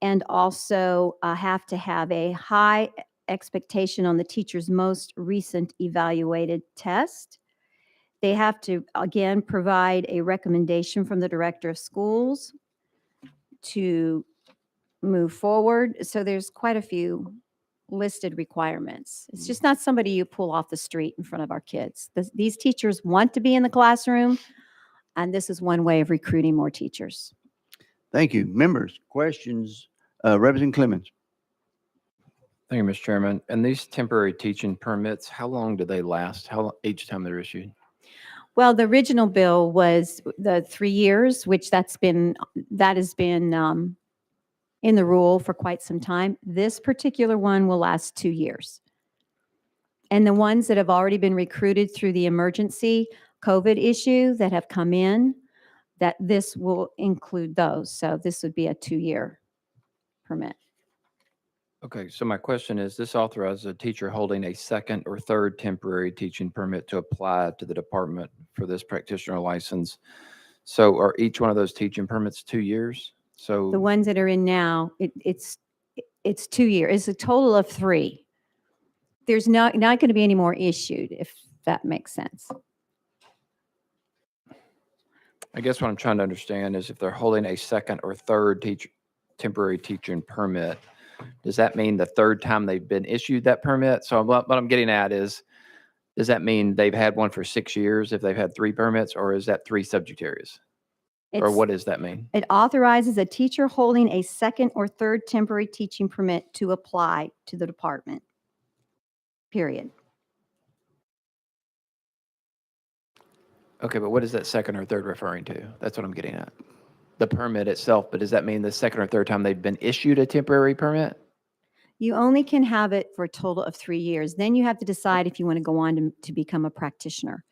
and also have to have a high expectation on the teacher's most recent evaluated test. They have to, again, provide a recommendation from the director of schools to move forward. So there's quite a few listed requirements. It's just not somebody you pull off the street in front of our kids. These teachers want to be in the classroom, and this is one way of recruiting more teachers. Thank you. Members, questions? Representative Clemens. Thank you, Mr. Chairman. And these temporary teaching permits, how long do they last? Each time they're issued? Well, the original bill was the 3 years, which that has been in the rule for quite some time. This particular one will last 2 years. And the ones that have already been recruited through the emergency COVID issue that have come in, that this will include those. So this would be a 2-year permit. Okay, so my question is, this authorizes a teacher holding a second or third temporary teaching permit to apply to the department for this practitioner license. So are each one of those teaching permits 2 years? So The ones that are in now, it's 2 years. It's a total of 3. There's not going to be any more issued, if that makes sense. I guess what I'm trying to understand is if they're holding a second or third temporary teaching permit, does that mean the third time they've been issued that permit? So what I'm getting at is, does that mean they've had one for 6 years if they've had 3 permits, or is that 3 subject areas? Or what does that mean? It authorizes a teacher holding a second or third temporary teaching permit to apply to the department. Period. Okay, but what is that second or third referring to? That's what I'm getting at. The permit itself, but does that mean the second or third time they've been issued a temporary permit? You only can have it for a total of 3 years. Then you have to decide if you want to go on to become a practitioner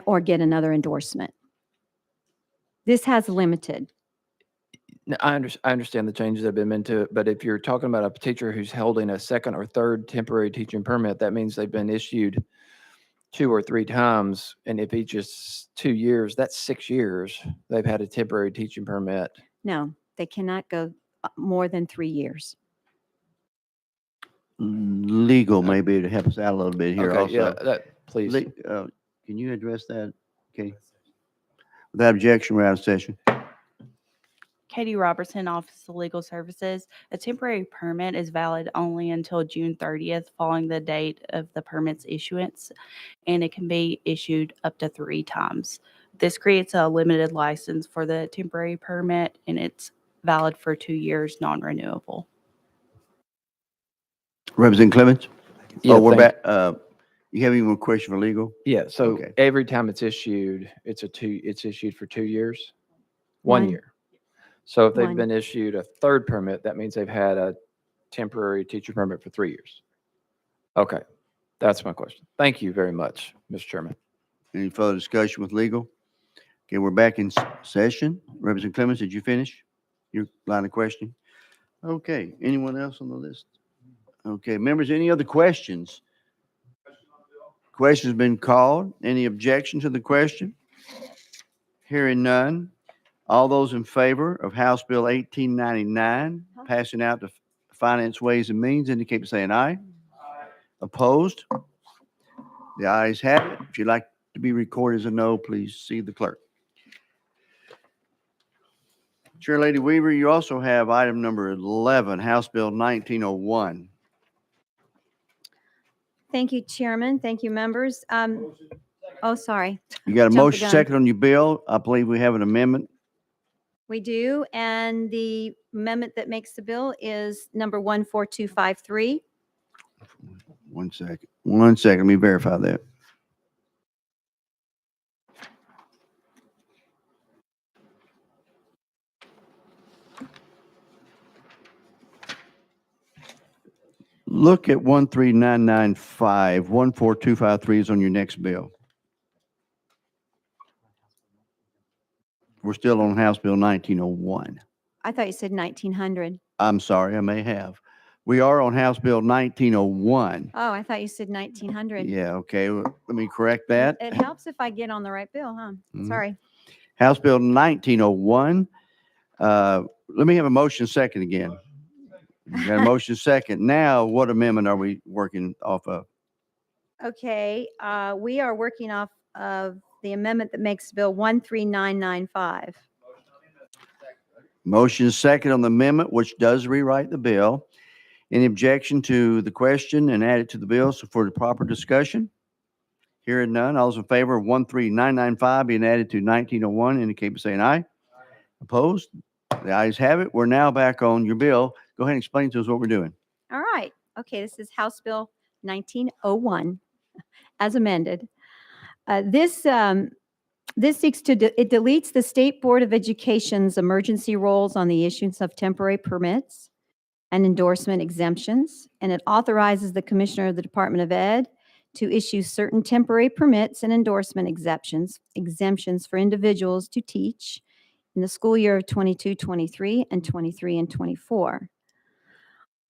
or get another endorsement. This has limited. No, I understand the changes that have been made to it, but if you're talking about a teacher who's holding a second or third temporary teaching permit, that means they've been issued 2 or 3 times, and if each is 2 years, that's 6 years they've had a temporary teaching permit. No, they cannot go more than 3 years. Legal, maybe to help us out a little bit here Okay, yeah, also. please. Can you address that? Okay. Without objection, we're out of session. Katie Robertson, Office of Legal Services. A temporary permit is valid only until June 30th following the date of the permit's issuance, and it can be issued up to 3 times. This creates a limited license for the temporary permit, and it's valid for 2 years, non-renewable. Representative Clemens? Yeah, we're thank- back. You have any more question for legal? Yeah, so Okay. every time it's issued, it's issued for 2 years? 1 One. year. So if they've One. been issued a third permit, that means they've had a temporary teacher permit for 3 years. Okay, that's my question. Thank you very much, Mr. Chairman. Any further discussion with legal? Okay, we're back in session. Representative Clemens, did you finish your line of questioning? Okay, anyone else on the list? Okay, members, any other questions? Question's been called. Any objection to the question? Hearing none. All those in favor of House Bill 1899, passing out to Finance, Ways and Means, indicate by saying aye. Opposed? The ayes have it. If you'd like to be recorded as a no, please see the clerk. Chair Lady Weaver, you also have item number 11, House Bill 1901. Thank you, Chairman. Thank you, members. Oh, sorry. You got a Jumped the motion gun. second on your bill. I believe we have an amendment. We do, and the amendment that makes the bill is number 14253. One second. One second. Let me verify that. Look at 13995. 14253 is on your next bill. We're still on House Bill 1901. I thought you said 1900. I'm sorry, I may have. We are on House Bill 1901. Oh, I thought you said 1900. Yeah, okay. Well, let me correct that. It helps if I get on the right bill, huh? Mhm. Sorry. House Bill 1901. Let me have a motion second again. You got a motion second. Now, what amendment are we working off of? Okay, we are working off of the amendment that makes Bill 13995. Motion second on the amendment, which does rewrite the bill. Any objection to the question and add it to the bill so for the proper discussion? Hearing none, all those in favor of 13995 being added to 1901 indicate by saying aye. Opposed? The ayes have it. We're now back on your bill. Go ahead and explain to us what we're doing. All right. Okay, this is House Bill 1901 as amended. This seeks to, it deletes the State Board of Education's emergency roles on the issuance of temporary permits and endorsement exemptions, and it authorizes the Commissioner of the Department of Ed to issue certain temporary permits and endorsement exemptions for individuals to teach in the school year of 22-23 and 23 and 24.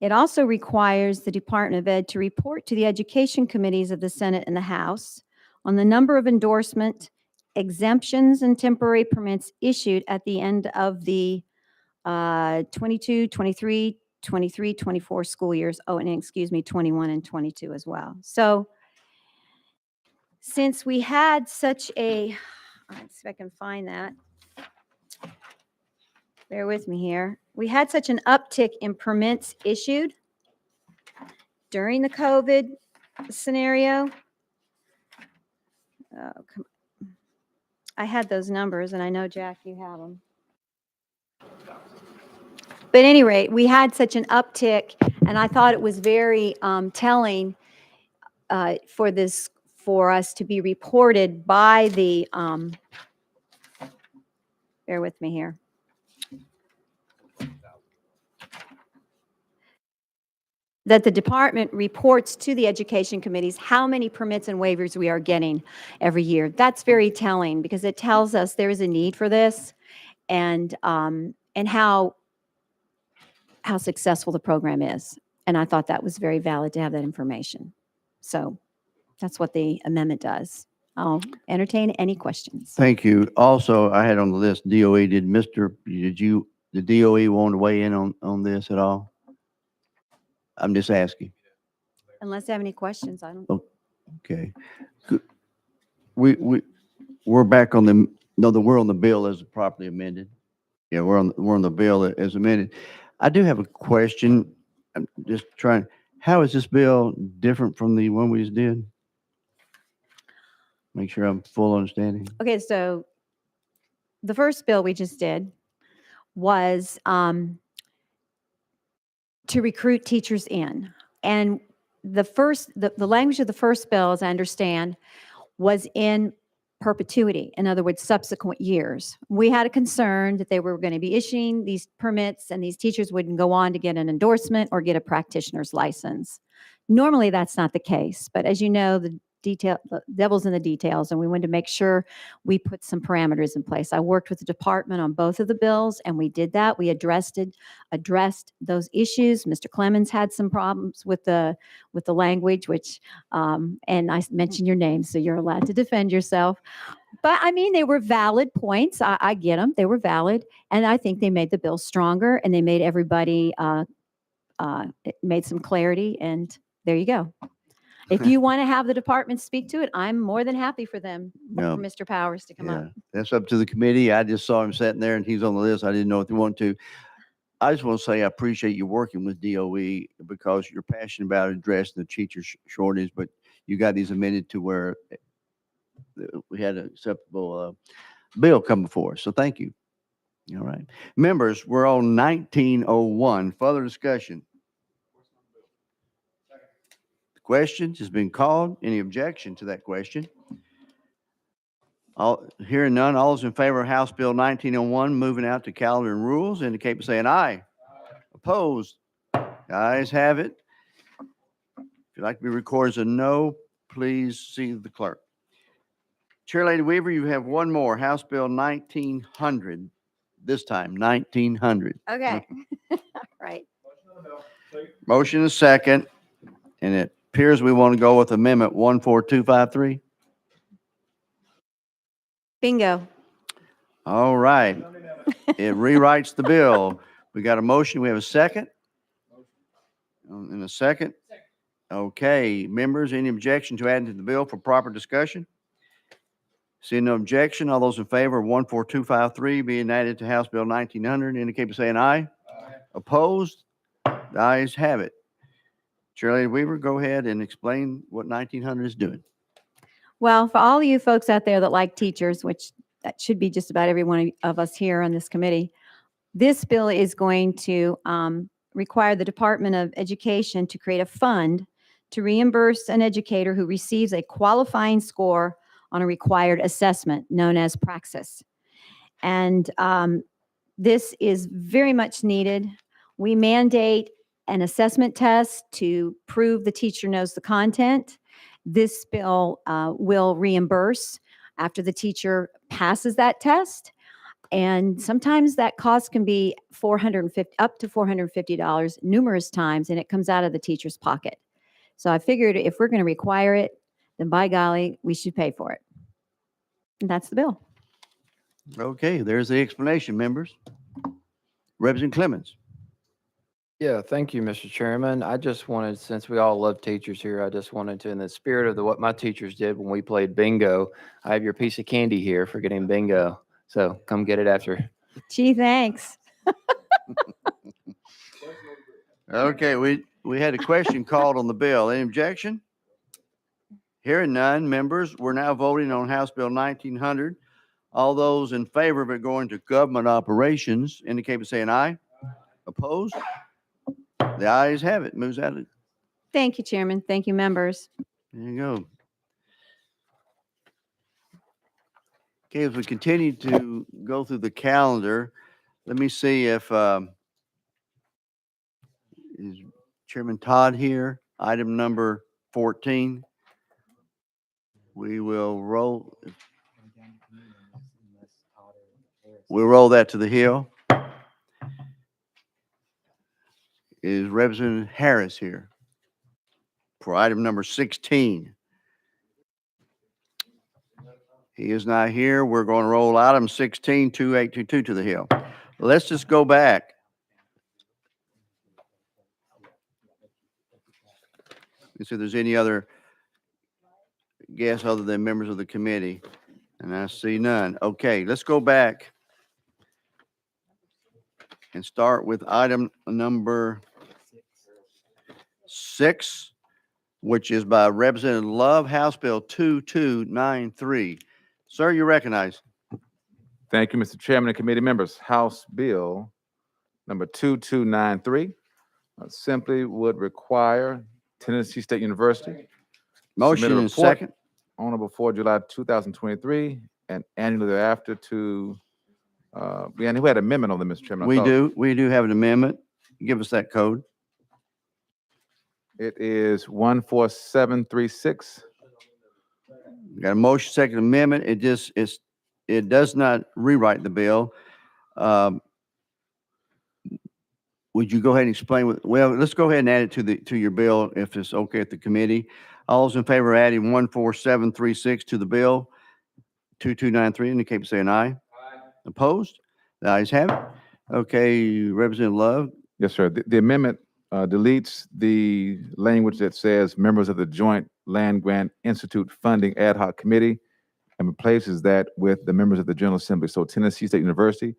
It also requires the Department of Ed to report to the education committees of the Senate and the House on the number of endorsement exemptions and temporary permits issued at the end of the 22, 23, 23, 24 school years. Oh, and excuse me, 21 and 22 as well. So since we had such a, let's see if I can find that. Bear with me here. We had such an uptick in permits issued during the COVID scenario. Oh, come on. I had those numbers, and I know, Jack, you have them. But at any rate, we had such an uptick, and I thought it was very telling for us to be reported by the, bear with me here. That the department reports to the education committees how many permits and waivers we are getting every year. That's very telling because it tells us there is a need for this and how successful the program is. And I thought that was very valid to have that information. So that's what the amendment does. I'll entertain any questions. Thank you. Also, I had on the list DOE. Did the DOE want to weigh in on this at all? I'm just asking. Unless you have any questions, I don't. Okay. We're back on we're on the bill as properly amended. Yeah, we're on the bill as amended. I do have a question. I'm just trying, how is this bill different from the one we just did? Make sure I'm full understanding. Okay, so the first bill we just did was to recruit teachers in. And the language of the first bill, as I understand, was in perpetuity. In other words, subsequent years. We had a concern that they were going to be issuing these permits and these teachers wouldn't go on to get an endorsement or get a practitioner's license. Normally, that's not the case. But as you know, the devil's in the details, and we wanted to make sure we put some parameters in place. I worked with the department on both of the bills, and we did that. We addressed those issues. Mr. Clemens had some problems with the language, which, and I mentioned your name, so you're allowed to defend yourself. But I mean, they were valid points. I get them. They were valid. And I think they made the bill stronger and they made everybody, it made some clarity. And there you go. If you want to have the department speak to it, I'm more than happy for them, No. for Mr. Powers to come Yeah, up. that's up to the committee. I just saw him sitting there and he's on the list. I didn't know if you want to. I just want to say I appreciate you working with DOE because you're passionate about addressing the teacher shortage, but you got these amended to where we had an acceptable bill come before us. So thank you. All right. Members, we're on 1901. Further discussion. The question has been called. Any objection to that question? Hearing none, all those in favor of House Bill 1901 moving out to calendar and rules indicate by saying aye. Opposed? The ayes have it. If you'd like to be recorded as a no, please see the clerk. Chair Lady Weaver, you have one more, House Bill 1900. This time, 1900. Okay. Right. Motion is second, and it appears we want to go with Amendment 14253. Bingo. All right. It rewrites the bill. We got a motion. We have a second? In a second? Okay. Members, any objection to adding to the bill for proper discussion? Seeing no objection, all those in favor of 14253 being added to House Bill 1900 indicate by saying aye. Opposed? The ayes have it. Chair Lady Weaver, go ahead and explain what 1900 is doing. Well, for all of you folks out there that like teachers, which that should be just about every one of us here on this committee, this bill is going to require the Department of Education to create a fund to reimburse an educator who receives a qualifying score on a required assessment known as Praxis. And this is very much needed. We mandate an assessment test to prove the teacher knows the content. This bill will reimburse after the teacher passes that test. And sometimes that cost can be up to $450 numerous times, and it comes out of the teacher's pocket. So I figured if we're going to require it, then by golly, we should pay for it. And that's the bill. Okay, there's the explanation, members. Representative Clemens. Yeah, thank you, Mr. Chairman. I just wanted, since we all love teachers here, I just wanted to, in the spirit of what my teachers did when we played bingo, I have your piece of candy here for getting bingo. So come get it after. Gee, thanks. Okay, we had a question called on the bill. Any objection? Hearing none, members, we're now voting on House Bill 1900. All those in favor of it going to government operations indicate by saying aye. Opposed? The ayes have it. Moves out of. Thank you, Chairman. Thank you, members. There you go. Okay, as we continue to go through the calendar, let me see if is Chairman Todd here? Item number 14. We will roll. We'll roll that to the Hill. Is Representative Harris here for item number 16? He is not here. We're going to roll item 16, 2822 to the Hill. Let's just go back. Let's see if there's any other guests other than members of the committee. And I see none. Okay, let's go back and start with item number 6, which is by Representative Love, House Bill 2293. Sir, you recognize. Thank you, Mr. Chairman and committee members. House Bill number 2293 simply would require Tennessee State University Motion submit a and report second. on or before July 2023 and annually thereafter to, we had an amendment on the, Mr. Chairman. I thought. We do have an amendment. Give us that code. It is 14736. Got a motion, second amendment. It does not rewrite the bill. Would you go ahead and explain well, let's go ahead and add it to your bill if it's okay at the committee. All those in favor of adding 14736 to the bill 2293 indicate by saying aye. Opposed? The ayes have it. Okay, Representative Love. Yes, sir. The amendment deletes the language that says members of the Joint Land Grant Institute Funding Ad Hoc Committee and replaces that with the members of the General Assembly. So Tennessee State University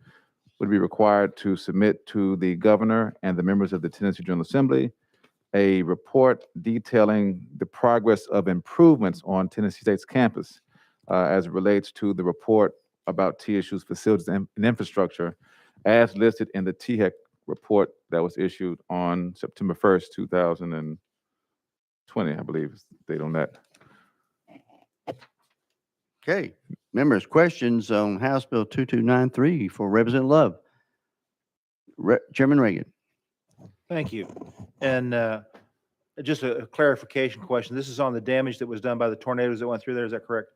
would be required to submit to the governor and the members of the Tennessee General Assembly a report detailing the progress of improvements on Tennessee State's campus as it relates to the report about TSU's facilities and infrastructure as listed in the THEC report that was issued on September 1st, 2020, I believe is the date on that. Okay, members, questions on House Bill 2293 for Representative Love? Chairman Reagan. Thank you. And just a clarification question. This is on the damage that was done by the tornadoes that went through there. Is that correct?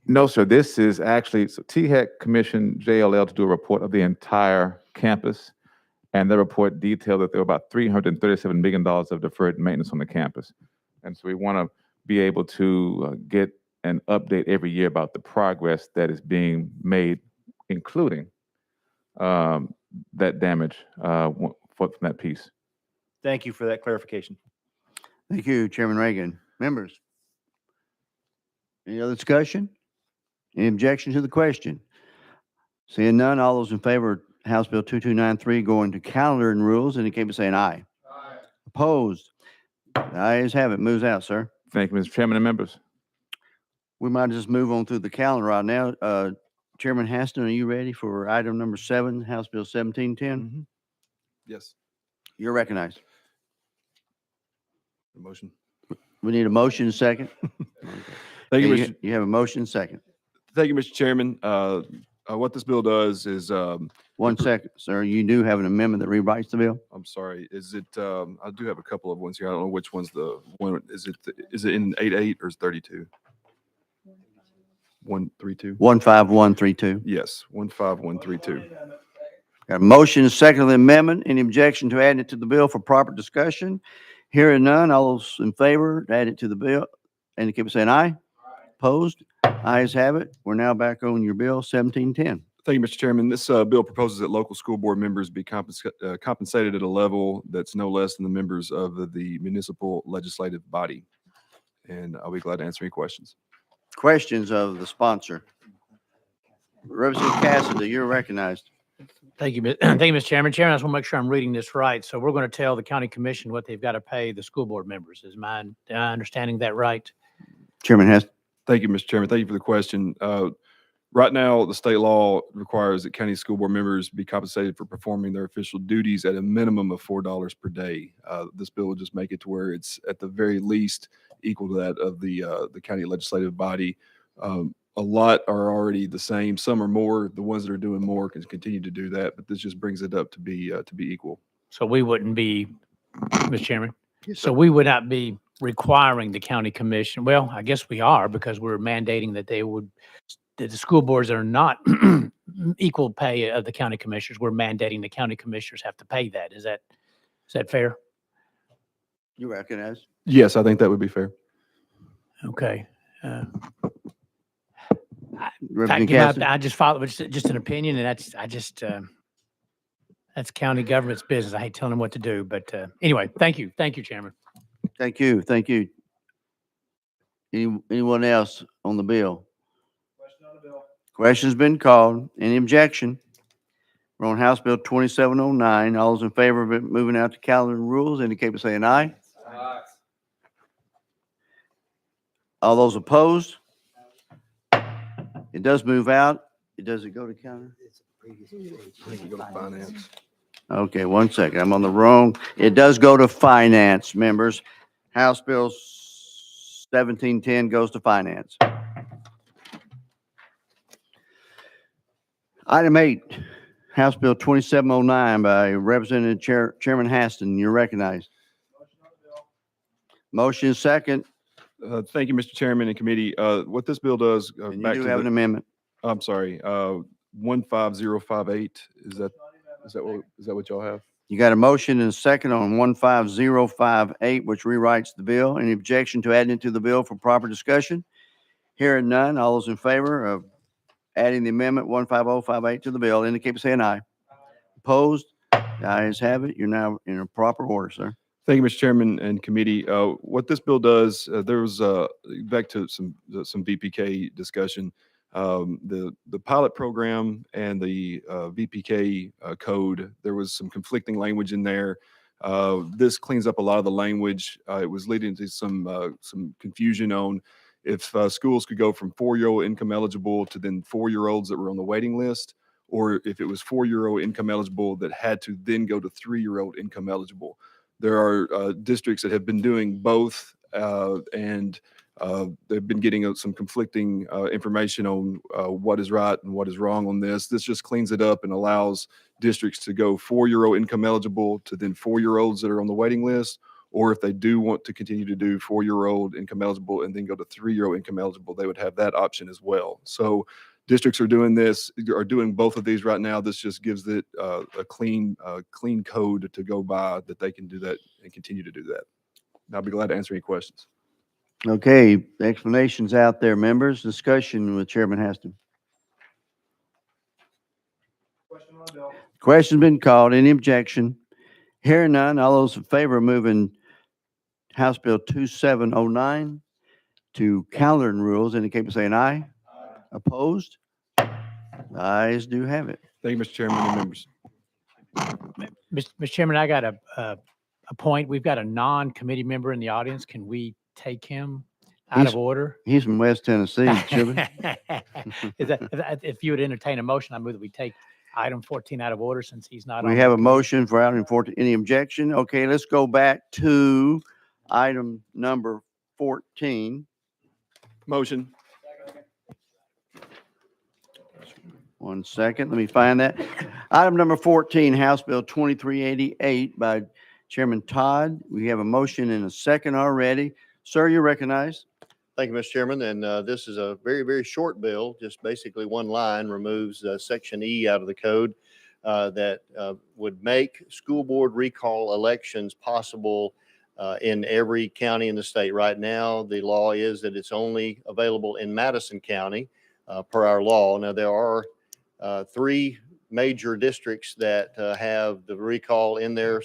No, sir. This is actually, so THEC commissioned JLL to do a report of the entire campus. And the report detailed that there were about $337 million of deferred maintenance on the campus. And so we want to be able to get an update every year about the progress that is being made, including that damage from that piece. Thank you for that clarification. Thank you, Chairman Reagan. Members, any other discussion? Any objection to the question? Seeing none, all those in favor of House Bill 2293 going to calendar and rules indicate by saying aye. Aye. Opposed? The ayes have it. Moves out, sir. Thank you, Mr. Chairman and members. We might just move on through the calendar right now. Chairman Haston, are you ready for item number 7, House Bill 1710? Yes. You're recognized. Motion. We need a motion second. Thank you, Okay, Mr. you have a motion second. Thank you, Mr. Chairman. What this bill does is, 1 second, sir. You do have an amendment that rewrites the bill? I'm sorry, is it, I do have a couple of ones here. I don't know which one's the one. Is it in 8.8 or is it 32? 132? 15132. Yes, 15132. Got a motion and second on the amendment. Any objection to adding it to the bill for proper discussion? Hearing none, all those in favor to add it to the bill, indicate by saying aye. Opposed? Ayes have it. We're now back on your bill 1710. Thank you, Mr. Chairman. This bill proposes that local school board members be compensated at a level that's no less than the members of the municipal legislative body. And I'll be glad to answer any questions. Questions of the sponsor? Representative Cassidy, you're recognized. Thank you, thank you, Mr. Chairman. Chairman, I just want to make sure I'm reading this right. So we're going to tell the county commission what they've got to pay the school board members. Am I understanding that right? Chairman Haston. Thank you, Mr. Chairman. Thank you for the question. Right now, the state law requires that county school board members be compensated for performing their official duties at a minimum of $4 per day. This bill will just make it to where it's at the very least equal to that of the county legislative body. A lot are already the same. Some are more. The ones that are doing more can continue to do that, but this just brings it up to be equal. So we wouldn't be, Mr. Chairman, so we would not be requiring the county commission. Well, I guess we are because we're mandating that that the school boards are not equal pay of the county commissioners. We're mandating the county commissioners have to pay that. Is that fair? You recognize? Yes, I think that would be fair. Okay. Representative Cassidy. I just follow, it's just an opinion, and that's county government's business. I hate telling them what to do, but anyway, thank you. Thank you, Chairman. Thank you. Thank you. Anyone else on the bill? Question's been called. Any objection? We're on House Bill 2709. All those in favor of it moving out to calendar and rules indicate by saying aye. Aye. All those opposed? It does move out. Does it go to calendar? I think we go to finance. Okay, 1 second. I'm on the wrong. It does go to finance, members. House Bill 1710 goes to finance. Item 8, House Bill 2709 by Representative Chairman Haston. You're recognized. Motion second. Thank you, Mr. Chairman and committee. What this bill does, And you do have an amendment. I'm sorry, 15058. Is that what y'all have? You got a motion and a second on 15058, which rewrites the bill. Any objection to adding it to the bill for proper discussion? Hearing none, all those in favor of adding the amendment 15058 to the bill, indicate by saying aye. Opposed? The ayes have it. You're now in a proper order, sir. Thank you, Mr. Chairman and committee. What this bill does, there was, back to some VPK discussion. The pilot program and the VPK code, there was some conflicting language in there. This cleans up a lot of the language. It was leading to some confusion on if schools could go from 4-year-old income eligible to then 4-year-olds that were on the waiting list, or if it was 4-year-old income eligible that had to then go to 3-year-old income eligible. There are districts that have been doing both, and they've been getting some conflicting information on what is right and what is wrong on this. This just cleans it up and allows districts to go 4-year-old income eligible to then 4-year-olds that are on the waiting list, or if they do want to continue to do 4-year-old income eligible and then go to 3-year-old income eligible, they would have that option as well. So districts are doing both of these right now. This just gives it a clean code to go by that they can do that and continue to do that. And I'll be glad to answer any questions. Okay, explanations out there, members. Discussion with Chairman Haston. Question's been called. Any objection? Hearing none, all those in favor of moving House Bill 2709 to calendar and rules indicate by saying aye. Opposed? The ayes do have it. Thank you, Mr. Chairman and members. Mr. Chairman, I got a point. We've got a non-committee member in the audience. Can we take him out of order? He's from West Tennessee, should we? If you would entertain a motion, I move that we take item 14 out of order since he's not on. We have a motion for item 14. Any objection? Okay, let's go back to item number 14. Motion. One second, let me find that. Item number 14, House Bill 2388 by Chairman Todd. We have a motion and a second already. Sir, you're recognized. Thank you, Mr. Chairman. And this is a very, very short bill, just basically one line removes Section E out of the code that would make school board recall elections possible in every county in the state. Right now, the law is that it's only available in Madison County per our law. Now, there are 3 major districts that have the recall in their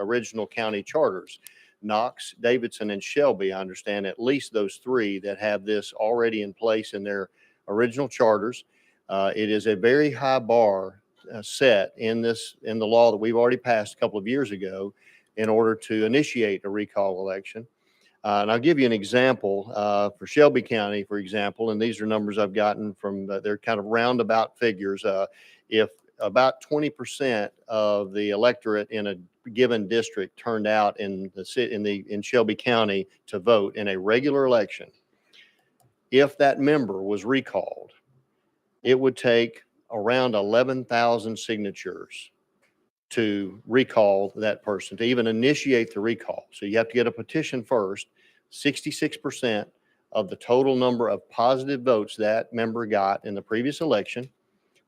original county charters. Knox, Davidson, and Shelby, I understand at least those 3 that have this already in place in their original charters. It is a very high bar set in the law that we've already passed a couple of years ago in order to initiate a recall election. And I'll give you an example for Shelby County, for example, and these are numbers I've gotten from, they're kind of roundabout figures. If about 20% of the electorate in a given district turned out in Shelby County to vote in a regular election, if that member was recalled, it would take around 11,000 signatures to recall that person, to even initiate the recall. So you have to get a petition first. 66% of the total number of positive votes that member got in the previous election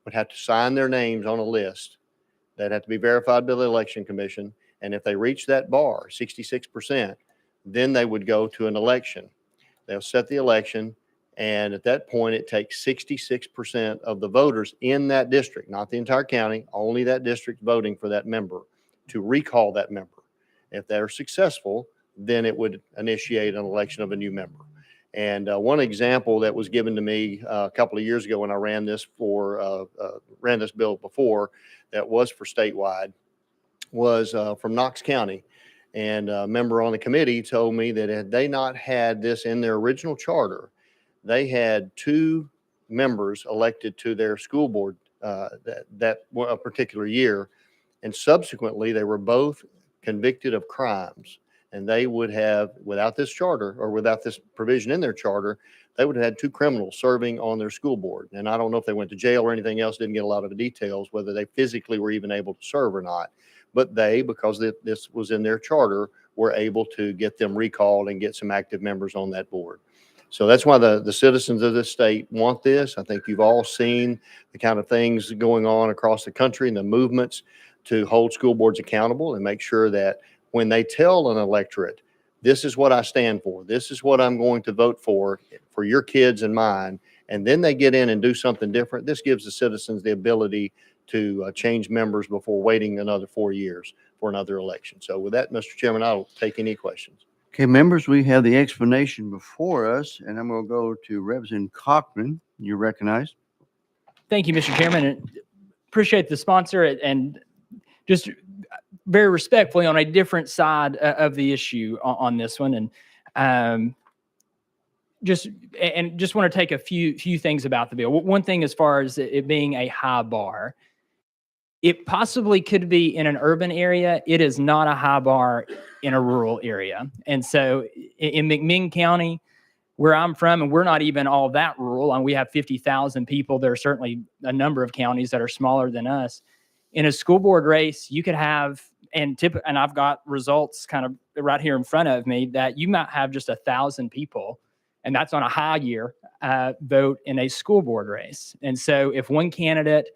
would have to sign their names on a list that had to be verified by the Election Commission. And if they reach that bar, 66%, then they would go to an election. They'll set the election. And at that point, it takes 66% of the voters in that district, not the entire county, only that district voting for that member, to recall that member. If they're successful, then it would initiate an election of a new member. And one example that was given to me a couple of years ago when I ran this bill before, that was for statewide, was from Knox County. And a member on the committee told me that had they not had this in their original charter, they had 2 members elected to their school board that a particular year. And subsequently, they were both convicted of crimes. And they would have, without this charter or without this provision in their charter, they would have had 2 criminals serving on their school board. And I don't know if they went to jail or anything else, didn't get a lot of the details, whether they physically were even able to serve or not. But they, because this was in their charter, were able to get them recalled and get some active members on that board. So that's why the citizens of this state want this. I think you've all seen the kind of things going on across the country and the movements to hold school boards accountable and make sure that when they tell an electorate, this is what I stand for, this is what I'm going to vote for your kids and mine, and then they get in and do something different, this gives the citizens the ability to change members before waiting another 4 years for another election. So with that, Mr. Chairman, I'll take any questions. Okay, members, we have the explanation before us, and I'm going to go to Representative Cochran. You're recognized. Thank you, Mr. Chairman. And appreciate the sponsor and just very respectfully on a different side of the issue on this one. And just want to take a few things about the bill. One thing, as far as it being a high bar, it possibly could be in an urban area. It is not a high bar in a rural area. And so in McMinn County, where I'm from, and we're not even all that rural, and we have 50,000 people. There are certainly a number of counties that are smaller than us. In a school board race, you could have, and I've got results kind of right here in front of me, that you might have just 1,000 people, and that's on a high year, vote in a school board race. And so if one candidate,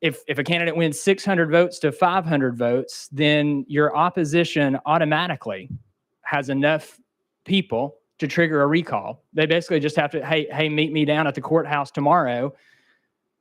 if a candidate wins 600 votes to 500 votes, then your opposition automatically has enough people to trigger a recall. They basically just have to, hey, meet me down at the courthouse tomorrow.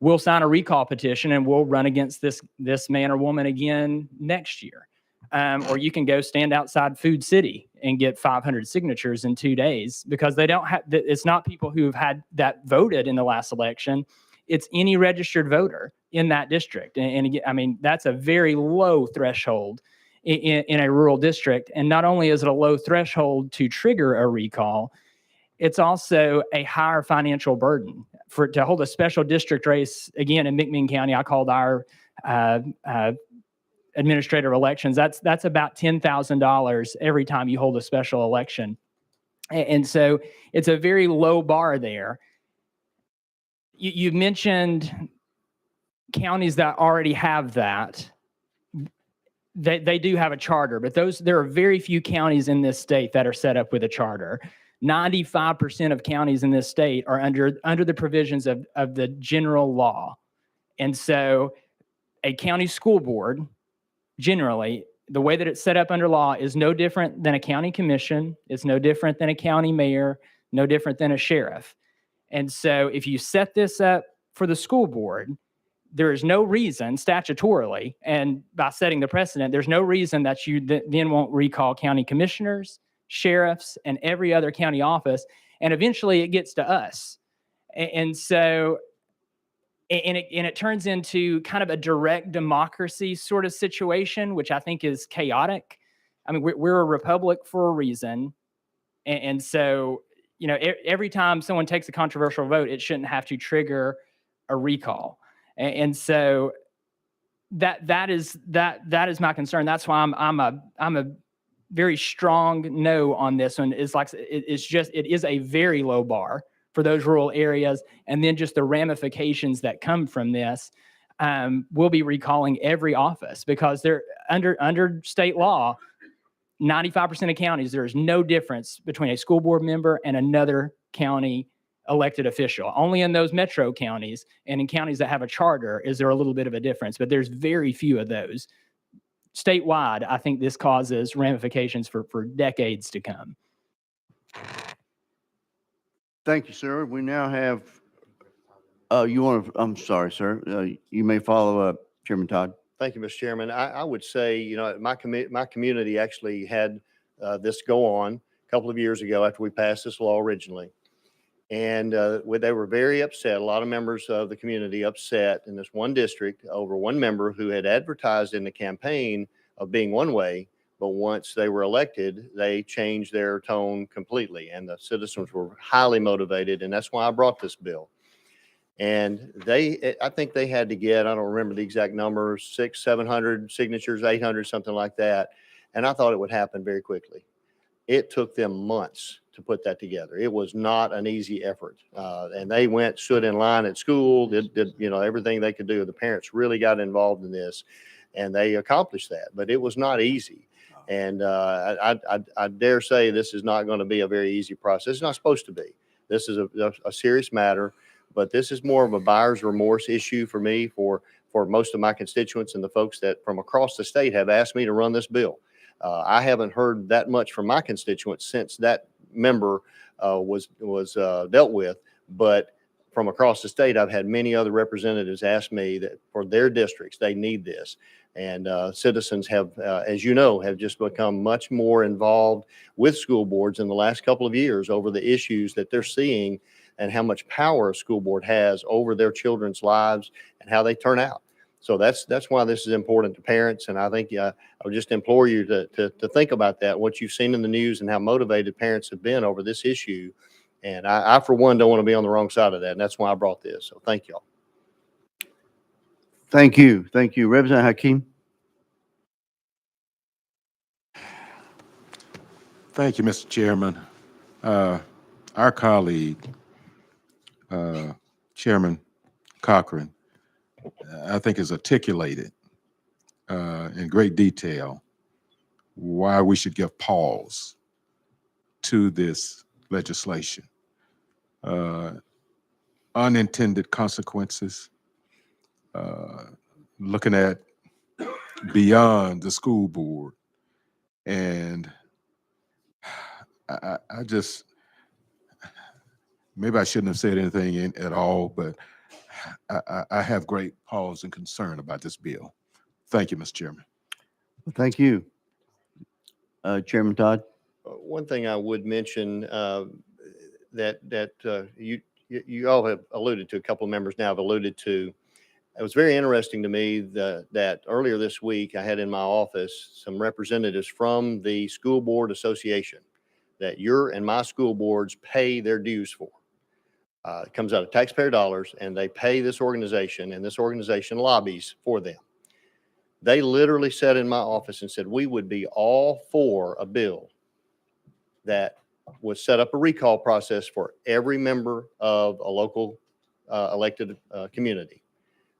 We'll sign a recall petition and we'll run against this man or woman again next year. Or you can go stand outside Food City and get 500 signatures in 2 days, because they don't have, it's not people who have had that voted in the last election. It's any registered voter in that district. And again, I mean, that's a very low threshold in a rural district. And not only is it a low threshold to trigger a recall, it's also a higher financial burden. To hold a special district race, again, in McMinn County, I called our administrator of elections. That's about $10,000 every time you hold a special election. And so it's a very low bar there. You mentioned counties that already have that. They do have a charter, but there are very few counties in this state that are set up with a charter. 95% of counties in this state are under the provisions of the general law. And so a county school board, generally, the way that it's set up under law is no different than a county commission. It's no different than a county mayor, no different than a sheriff. And so if you set this up for the school board, there is no reason statutorily, and by setting the precedent, there's no reason that you then won't recall county commissioners, sheriffs, and every other county office. And eventually it gets to us. And so, it turns into kind of a direct democracy sort of situation, which I think is chaotic. I mean, we're a republic for a reason. And so, every time someone takes a controversial vote, it shouldn't have to trigger a recall. And so that is my concern. That's why I'm a very strong no on this one. It is a very low bar for those rural areas, and then just the ramifications that come from this. We'll be recalling every office, because they're under state law. 95% of counties, there is no difference between a school board member and another county elected official. Only in those metro counties and in counties that have a charter is there a little bit of a difference, but there's very few of those. Statewide, I think this causes ramifications for decades to come. Thank you, sir. We now have, I'm sorry, sir. You may follow up, Chairman Todd. Thank you, Mr. Chairman. I would say, my community actually had this go on a couple of years ago after we passed this law originally. And they were very upset. A lot of members of the community upset in this one district over one member who had advertised in the campaign of being one way, but once they were elected, they changed their tone completely. And the citizens were highly motivated. And that's why I brought this bill. And I think they had to get, I don't remember the exact number, 600, 700 signatures, 800, something like that. And I thought it would happen very quickly. It took them months to put that together. It was not an easy effort. And they stood in line at school, did everything they could do. The parents really got involved in this, and they accomplished that. But it was not easy. And I dare say this is not going to be a very easy process. It's not supposed to be. This is a serious matter. But this is more of a buyer's remorse issue for me, for most of my constituents and the folks that from across the state have asked me to run this bill. I haven't heard that much from my constituents since that member was dealt with. But from across the state, I've had many other representatives ask me that for their districts, they need this. And citizens have, as you know, have just become much more involved with school boards in the last couple of years over the issues that they're seeing and how much power a school board has over their children's lives and how they turn out. So that's why this is important to parents. And I think I would just implore you to think about that, what you've seen in the news and how motivated parents have been over this issue. And I for one, don't want to be on the wrong side of that. And that's why I brought this. So thank y'all. Thank you. Thank you. Representative Hakeem. Thank you, Mr. Chairman. Our colleague, Chairman Cochran, I think has articulated in great detail why we should give pause to this legislation. Unintended consequences, looking at beyond the school board. And I just, maybe I shouldn't have said anything at all, but I have great pause and concern about this bill. Thank you, Mr. Chairman. Thank you. Chairman Todd. One thing I would mention that you all have alluded to, a couple of members now have alluded to. It was very interesting to me that earlier this week I had in my office some representatives from the School Board Association that your and my school boards pay their dues for. It comes out of taxpayer dollars, and they pay this organization, and this organization lobbies for them. They literally sat in my office and said, we would be all for a bill that would set up a recall process for every member of a local elected community.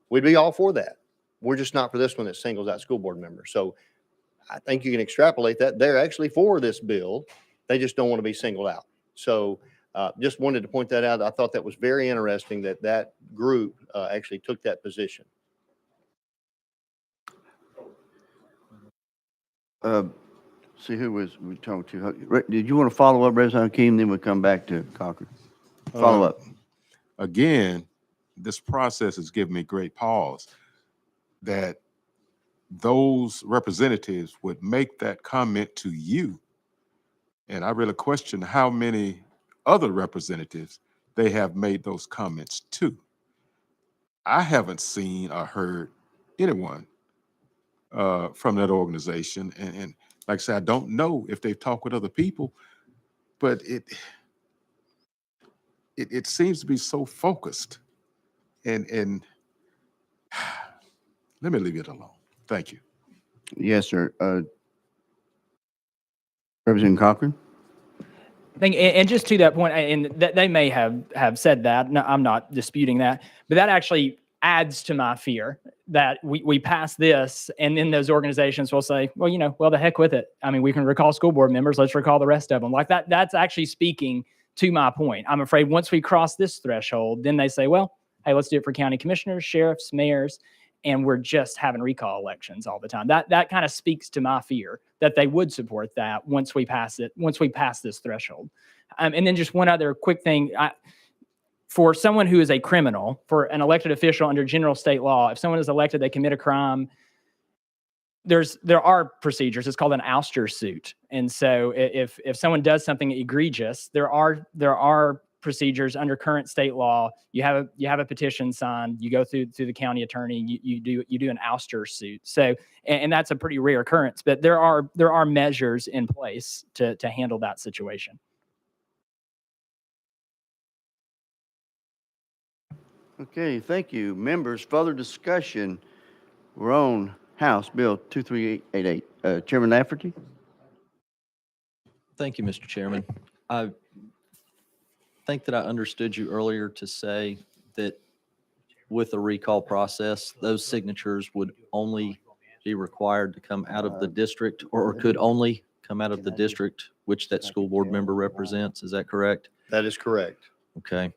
We'd be all for that. We're just not for this one that singles out school board members. So I think you can extrapolate that. They're actually for this bill. They just don't want to be singled out. So just wanted to point that out. I thought that was very interesting that that group actually took that position. See who was we talked to. Did you want to follow up, Representative Hakeem? Then we'll come back to Cochran. Follow up. Again, this process has given me great pause that those representatives would make that comment to you. And I really question how many other representatives they have made those comments to. I haven't seen or heard anyone from that organization. And like I said, I don't know if they've talked with other people, but it seems to be so focused. And let me leave it alone. Thank you. Yes, sir. Representative Cochran. And just to that point, and they may have said that, no, I'm not disputing that, but that actually adds to my fear that we pass this and then those organizations will say, well, well, the heck with it. I mean, we can recall school board members. Let's recall the rest of them. Like that's actually speaking to my point. I'm afraid once we cross this threshold, then they say, well, hey, let's do it for county commissioners, sheriffs, mayors, and we're just having recall elections all the time. That kind of speaks to my fear that they would support that once we pass it, once we pass this threshold. And then just one other quick thing. For someone who is a criminal, for an elected official under general state law, if someone is elected, they commit a crime, there are procedures. It's called an ouster suit. And so if someone does something egregious, there are procedures under current state law. You have a petition signed, you go through the county attorney, you do an ouster suit. So and that's a pretty rare occurrence, but there are measures in place to handle that situation. Okay, thank you. Members, further discussion. We're on House Bill 2388. Chairman Lafferty. Thank you, Mr. Chairman. I think that I understood you earlier to say that with the recall process, those signatures would only be required to come out of the district or could only come out of the district which that school board member represents. Is that correct? That is correct. Okay.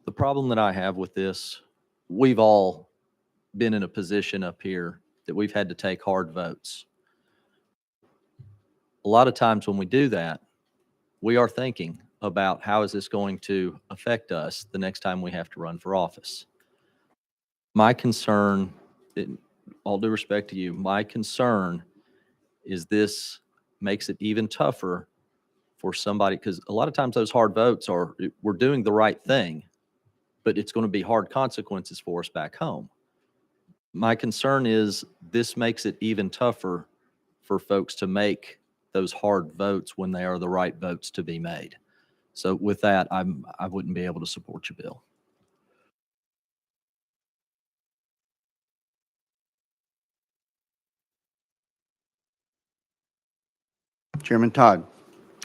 The problem that I have with this, we've all been in a position up here that we've had to take hard votes. a lot of times when we do that, we are thinking about how is this going to affect us the next time we have to run for office. My concern, in all due respect to you, my concern is this makes it even tougher for somebody, because a lot of times those hard votes are, we're doing the right thing, but it's going to be hard consequences for us back home. My concern is this makes it even tougher for folks to make those hard votes when they are the right votes to be made. So with that, I wouldn't be able to support your bill. Chairman Todd.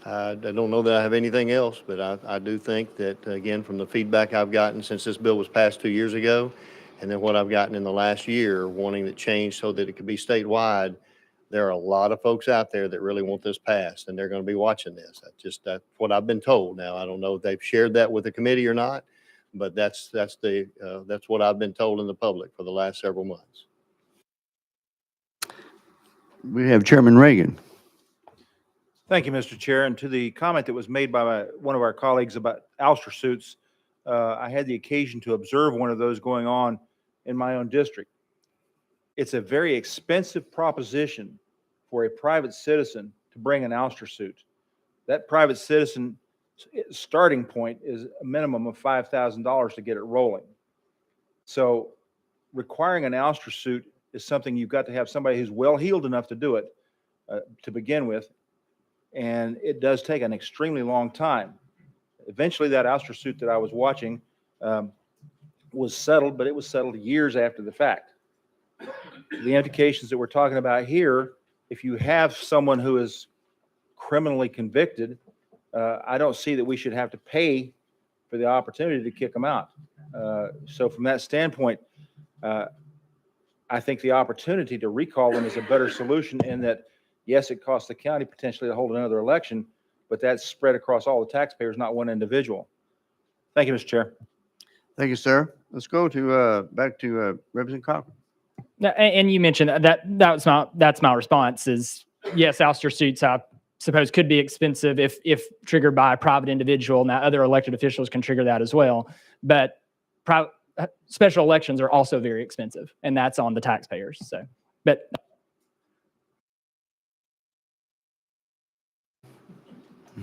I don't know that I have anything else, but I do think that, again, from the feedback I've gotten since this bill was passed 2 years ago, and then what I've gotten in the last year, wanting it changed so that it could be statewide, there are a lot of folks out there that really want this passed, and they're going to be watching this. That's what I've been told. Now, I don't know if they've shared that with the committee or not, but that's what I've been told in the public for the last several months. We have Chairman Reagan. Thank you, Mr. Chair. And to the comment that was made by one of our colleagues about ouster suits, I had the occasion to observe one of those going on in my own district. It's a very expensive proposition for a private citizen to bring an ouster suit. That private citizen starting point is a minimum of $5,000 to get it rolling. So requiring an ouster suit is something you've got to have somebody who's well-heeled enough to do it to begin with. And it does take an extremely long time. Eventually, that ouster suit that I was watching was settled, but it was settled years after the fact. The implications that we're talking about here, if you have someone who is criminally convicted, I don't see that we should have to pay for the opportunity to kick them out. So from that standpoint, I think the opportunity to recall them is a better solution in that, yes, it costs the county potentially to hold another election, but that's spread across all the taxpayers, not one individual. Thank you, Mr. Chair. Thank you, sir. Let's go to back to Representative Cochran. And you mentioned that's my response is yes, ouster suits I suppose could be expensive if triggered by a private individual. Now other elected officials can trigger that as well, but special elections are also very expensive, and that's on the taxpayers. So, but.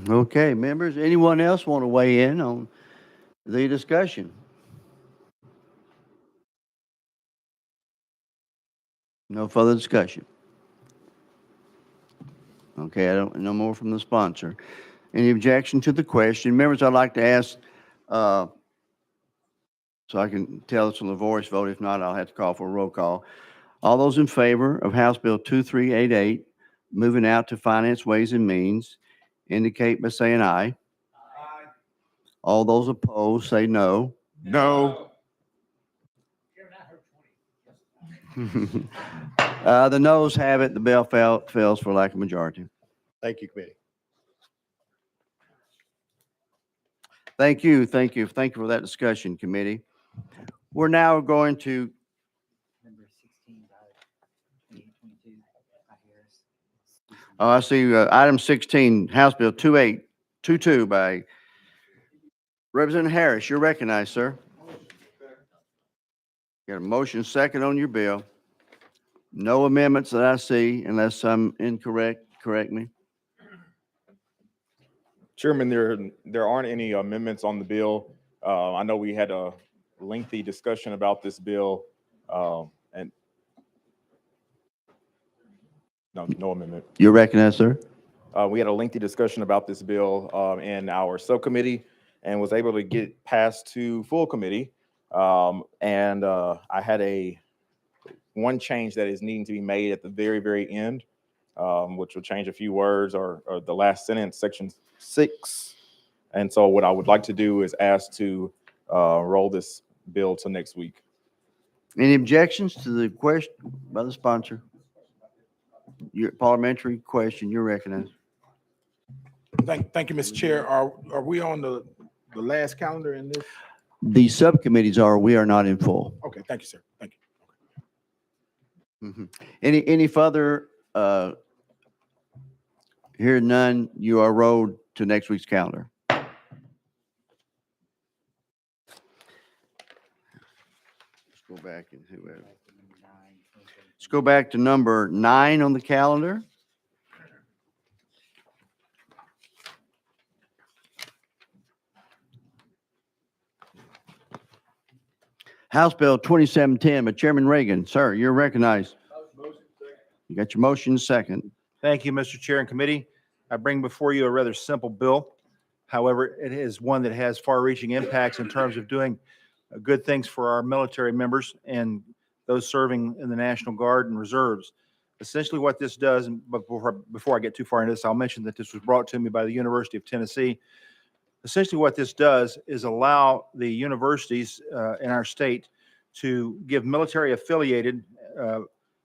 Okay, members, anyone else want to weigh in on the discussion? No further discussion. Okay, no more from the sponsor. Any objection to the question? Members, I'd like to ask, so I can tell this on the voice vote. If not, I'll have to call for a roll call. All those in favor of House Bill 2388, moving out to Finance, Ways and Means, indicate by saying aye. Aye. All those opposed say no. No. The noes have it. The bill fails for lack of majority. Thank you, committee. Thank you. Thank you. Thank you for that discussion, committee. We're now going to. Oh, I see. Item 16, House Bill 2822 by Representative Harris. You're recognized, sir. Got a motion second on your bill. No amendments that I see, unless I'm incorrect. Correct me. Chairman, there aren't any amendments on the bill. I know we had a lengthy discussion about this bill, and no amendment. You're recognized, sir. We had a lengthy discussion about this bill in our subcommittee and was able to get passed to full committee. And I had one change that is needing to be made at the very, very end, which will change a few words or the last sentence, section 6. And so what I would like to do is ask to roll this bill to next week. Any objections to the question by the sponsor? Your parliamentary question, you're recognized. Thank you, Mr. Chair. Are we on the last calendar in this? The subcommittees are, we are not in full. Okay, thank you, sir. Thank you. Any further Hearing none, you are rolled to next week's calendar. Let's go back and whoever. Let's go back to number 9 on the calendar. House Bill 2710 by Chairman Reagan. Sir, you're recognized. You got your motion second. Thank you, Mr. Chair and Committee. I bring before you a rather simple bill. However, it is one that has far-reaching impacts in terms of doing good things for our military members and those serving in the National Guard and Reserves. Essentially what this does, and before I get too far into this, I'll mention that this was brought to me by the University of Tennessee. Essentially what this does is allow the universities in our state to give military affiliated,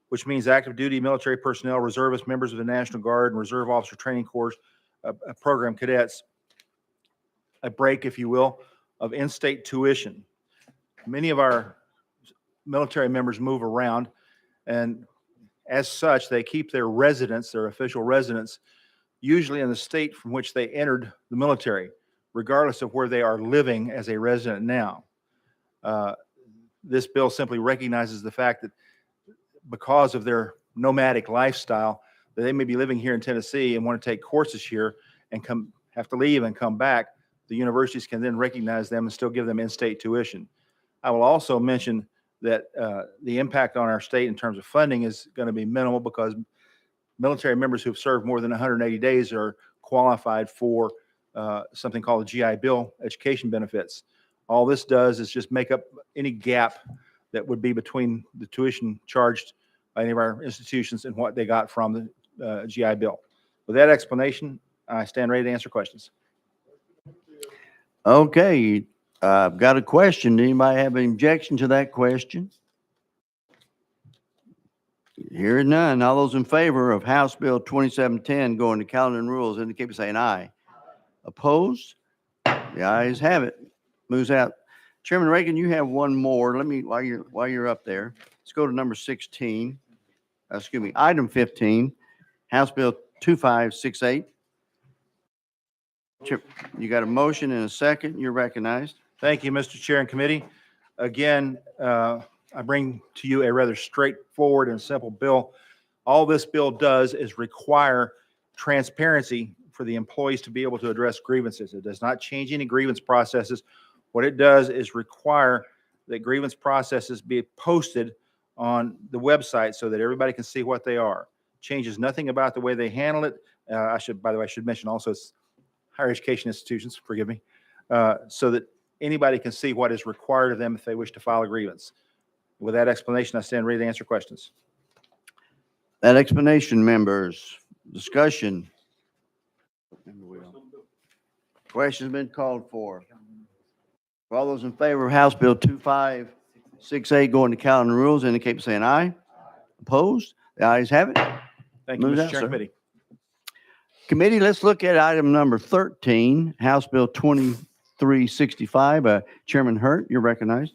which means active duty military personnel, reservists, members of the National Guard, and Reserve Officer Training Corps program cadets, a break, if you will, of in-state tuition. Many of our military members move around, and as such, they keep their residence, their official residence, usually in the state from which they entered the military, regardless of where they are living as a resident now. This bill simply recognizes the fact that because of their nomadic lifestyle, that they may be living here in Tennessee and want to take courses here and have to leave and come back, the universities can then recognize them and still give them in-state tuition. I will also mention that the impact on our state in terms of funding is going to be minimal because military members who've served more than 180 days are qualified for something called the GI Bill education benefits. All this does is just make up any gap that would be between the tuition charged by any of our institutions and what they got from the GI Bill. With that explanation, I stand ready to answer questions. Okay, I've got a question. Anybody have an objection to that question? Hearing none. All those in favor of House Bill 2710 going to calendar and rules indicate by saying aye. Opposed? The ayes have it. Moves out. Chairman Reagan, you have one more. Let me, while you're up there, let's go to number 16. Item 15, House Bill 2568. You got a motion and a second. You're recognized. Thank you, Mr. Chair and Committee. Again, I bring to you a rather straightforward and simple bill. All this bill does is require transparency for the employees to be able to address grievances. It does not change any grievance processes. What it does is require that grievance processes be posted on the website so that everybody can see what they are. Changes nothing about the way they handle it. By the way, I should mention also it's higher education institutions, forgive me, so that anybody can see what is required of them if they wish to file a grievance. With that explanation, I stand ready to answer questions. That explanation, members. Discussion. Question's been called for. For all those in favor of House Bill 2568 going to calendar and rules indicate by saying aye. Opposed? The ayes have it. Thank you, Moves Mr. out, Chair sir. and Committee. Committee, let's look at item number 13, House Bill 2365. Chairman Hurt, you're recognized.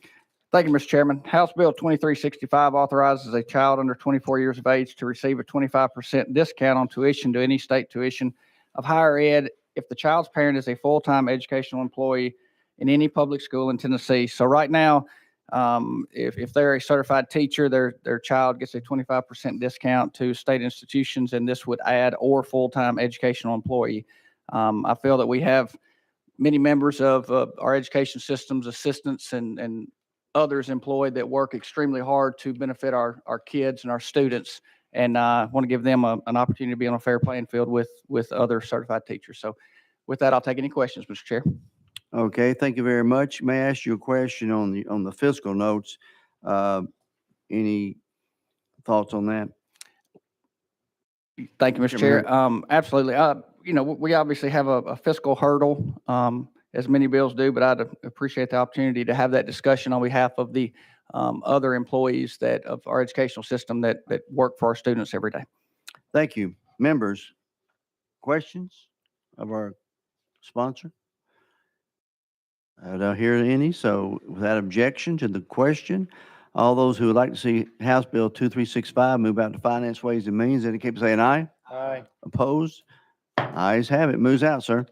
Thank you, Mr. Chairman. House Bill 2365 authorizes a child under 24 years of age to receive a 25% discount on tuition to any state tuition of higher ed if the child's parent is a full-time educational employee in any public school in Tennessee. So right now, if they're a certified teacher, their child gets a 25% discount to state institutions, and this would add or full-time educational employee. I feel that we have many members of our education systems, assistants and others employed that work extremely hard to benefit our kids and our students. And I want to give them an opportunity to be on a fair playing field with other certified teachers. So with that, I'll take any questions, Mr. Chair. Okay, thank you very much. May I ask you a question on the fiscal notes? Any thoughts on that? Thank you, Mr. Chair. Absolutely. We obviously have a fiscal hurdle, as many bills do, but I'd appreciate the opportunity to have that discussion on behalf of the other employees of our educational system that work for our students every day. Thank you. Members, questions of our sponsor? I don't hear any, so without objection to the question, all those who would like to see House Bill 2365 move out to Finance, Ways and Means indicate by saying aye. Aye. Opposed? Ayes have it. Moves out, sir.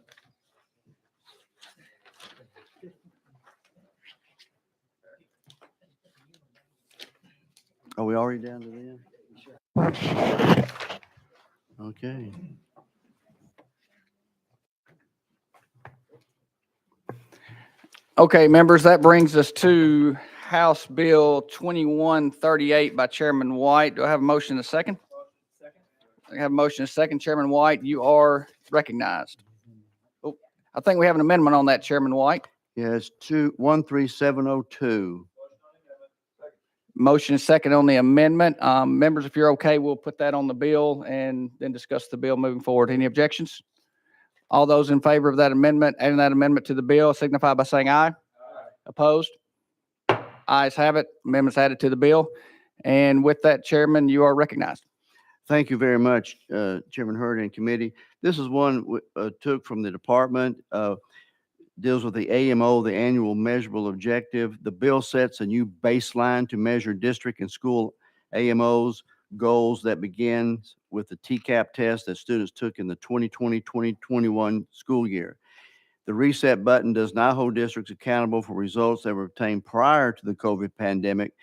Are we already down to them? Okay. Okay, members, that brings us to House Bill 2138 by Chairman White. Do I have a motion and a second? I have a motion and a second. Chairman White, you are recognized. Oh, I think we have an amendment on that, Chairman White. Yes, 13702. Motion is second on the amendment. Members, if you're okay, we'll put that on the bill and then discuss the bill moving forward. Any objections? All those in favor of that amendment, adding that amendment to the bill, signify by saying aye. Opposed? Ayes have it. Amendments added to the bill. And with that, Chairman, you are recognized. Thank you very much, Chairman Hurd and committee. This is one took from the department, deals with the AMO, the annual measurable objective. The bill sets a new baseline to measure district and school AMOs goals that begins with the TCAP test that students took in the 2020-2021 school year. The reset button does not hold districts accountable for results that were obtained prior to the COVID pandemic.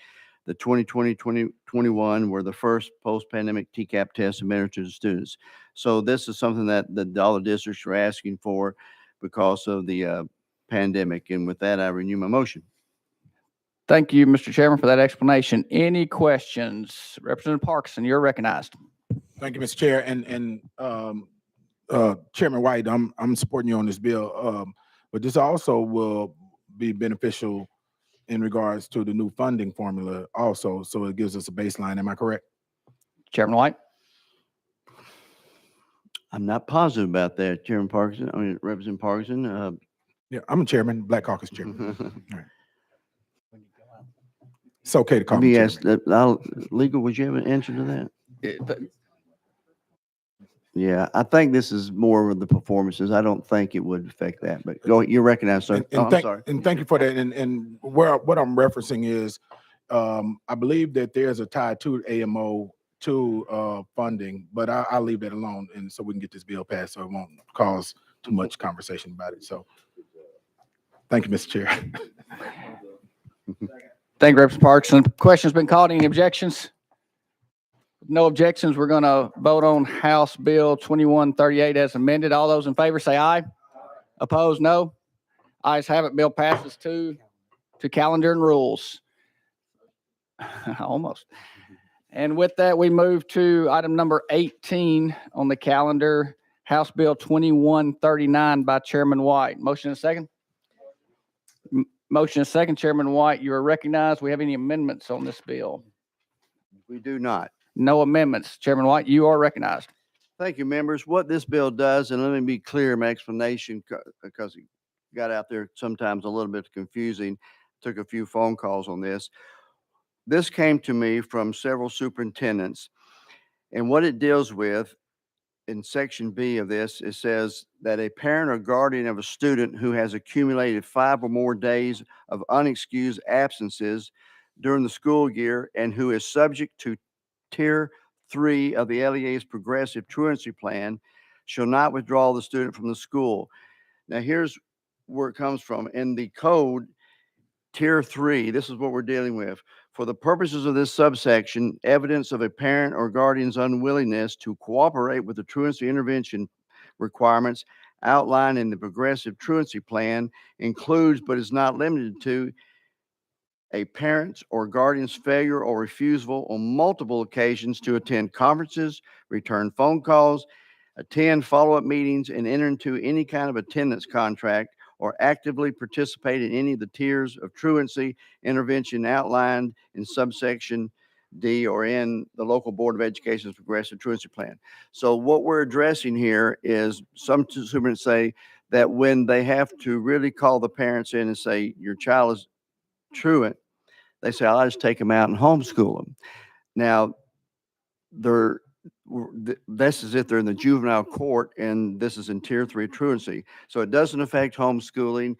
The 2020-2021 were the first post-pandemic TCAP tests administered to students. So this is something that all the districts are asking for because of the pandemic. And with that, I renew my motion. Thank you, Mr. Chairman, for that explanation. Any questions? Representative Parkinson, you're recognized. Thank you, Mr. Chair. And Chairman White, I'm supporting you on this bill. But this also will be beneficial in regards to the new funding formula also. So it gives us a baseline. Am I correct? Chairman White? I'm not positive about that, Chairman Parkinson. I mean, Representative Parkinson. Yeah, I'm a chairman, Black Caucus chairman. All right. It's okay to call Let me me chairman. ask, legal, would you have an answer to that? Yeah, I think this is more of the performances. I don't think it would affect that, but go, you're recognized, sir. I'm sorry. And thank you for that. And what I'm referencing is, I believe that there's a tie to AMO to funding, but I'll leave that alone, and so we can get this bill passed, so it won't cause too much conversation about it. So, thank you, Mr. Chair. Thank you, Representative Parkinson. Question's been called. Any objections? No objections. We're going to vote on House Bill 2138 as amended. All those in favor say aye. Opposed, no. Ayes have it. Bill passes to calendar and rules. Almost. And with that, we move to item number 18 on the calendar, House Bill 2139 by Chairman White. Motion and second? Motion and second. Chairman White, you are recognized. We have any amendments on this bill? We do not. No amendments. Chairman White, you are recognized. Thank you, members. What this bill does, and let me be clear in my explanation because it got out there sometimes a little bit confusing. Took a few phone calls on this. This came to me from several superintendents, and what it deals with in section B of this, it says that a parent or guardian of a student who has accumulated 5 or more days of unexcused absences during the school year and who is subject to Tier 3 of the LEA's progressive truancy plan shall not withdraw the student from the school. Now, here's where it comes from. In the code, Tier 3, this is what we're dealing with. For the purposes of this subsection, evidence of a parent or guardian's unwillingness to cooperate with the truancy intervention requirements outlined in the progressive truancy plan includes, but is not limited to, a parent's or guardian's failure or refusal on multiple occasions to attend conferences, return phone calls, attend follow-up meetings, and enter into any kind of attendance contract or actively participate in any of the tiers of truancy intervention outlined in subsection D or in the local Board of Education's progressive truancy plan. So what we're addressing here is some superintendents say that when they have to really call the parents in and say, your child is truant, they say, I'll just take them out and homeschool them. Now, this is if they're in the juvenile court, and this is in Tier 3 truancy. So it doesn't affect homeschooling.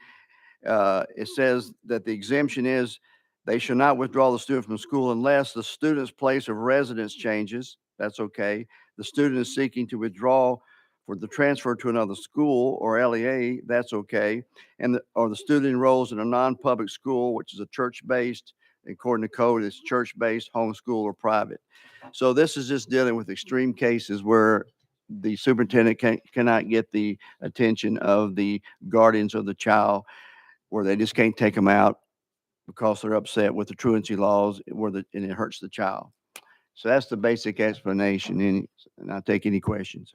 It says that the exemption is they shall not withdraw the student from school unless the student's place of residence changes. That's okay. The student is seeking to withdraw For the transfer to another school or LEA, that's okay. Or the student enrolls in a non-public school, which is a church-based, according to code, it's church-based, homeschool, or private. So this is just dealing with extreme cases where the superintendent cannot get the attention of the guardians of the child, where they just can't take them out because they're upset with the truancy laws and it hurts the child. So that's the basic explanation. And I'll take any questions.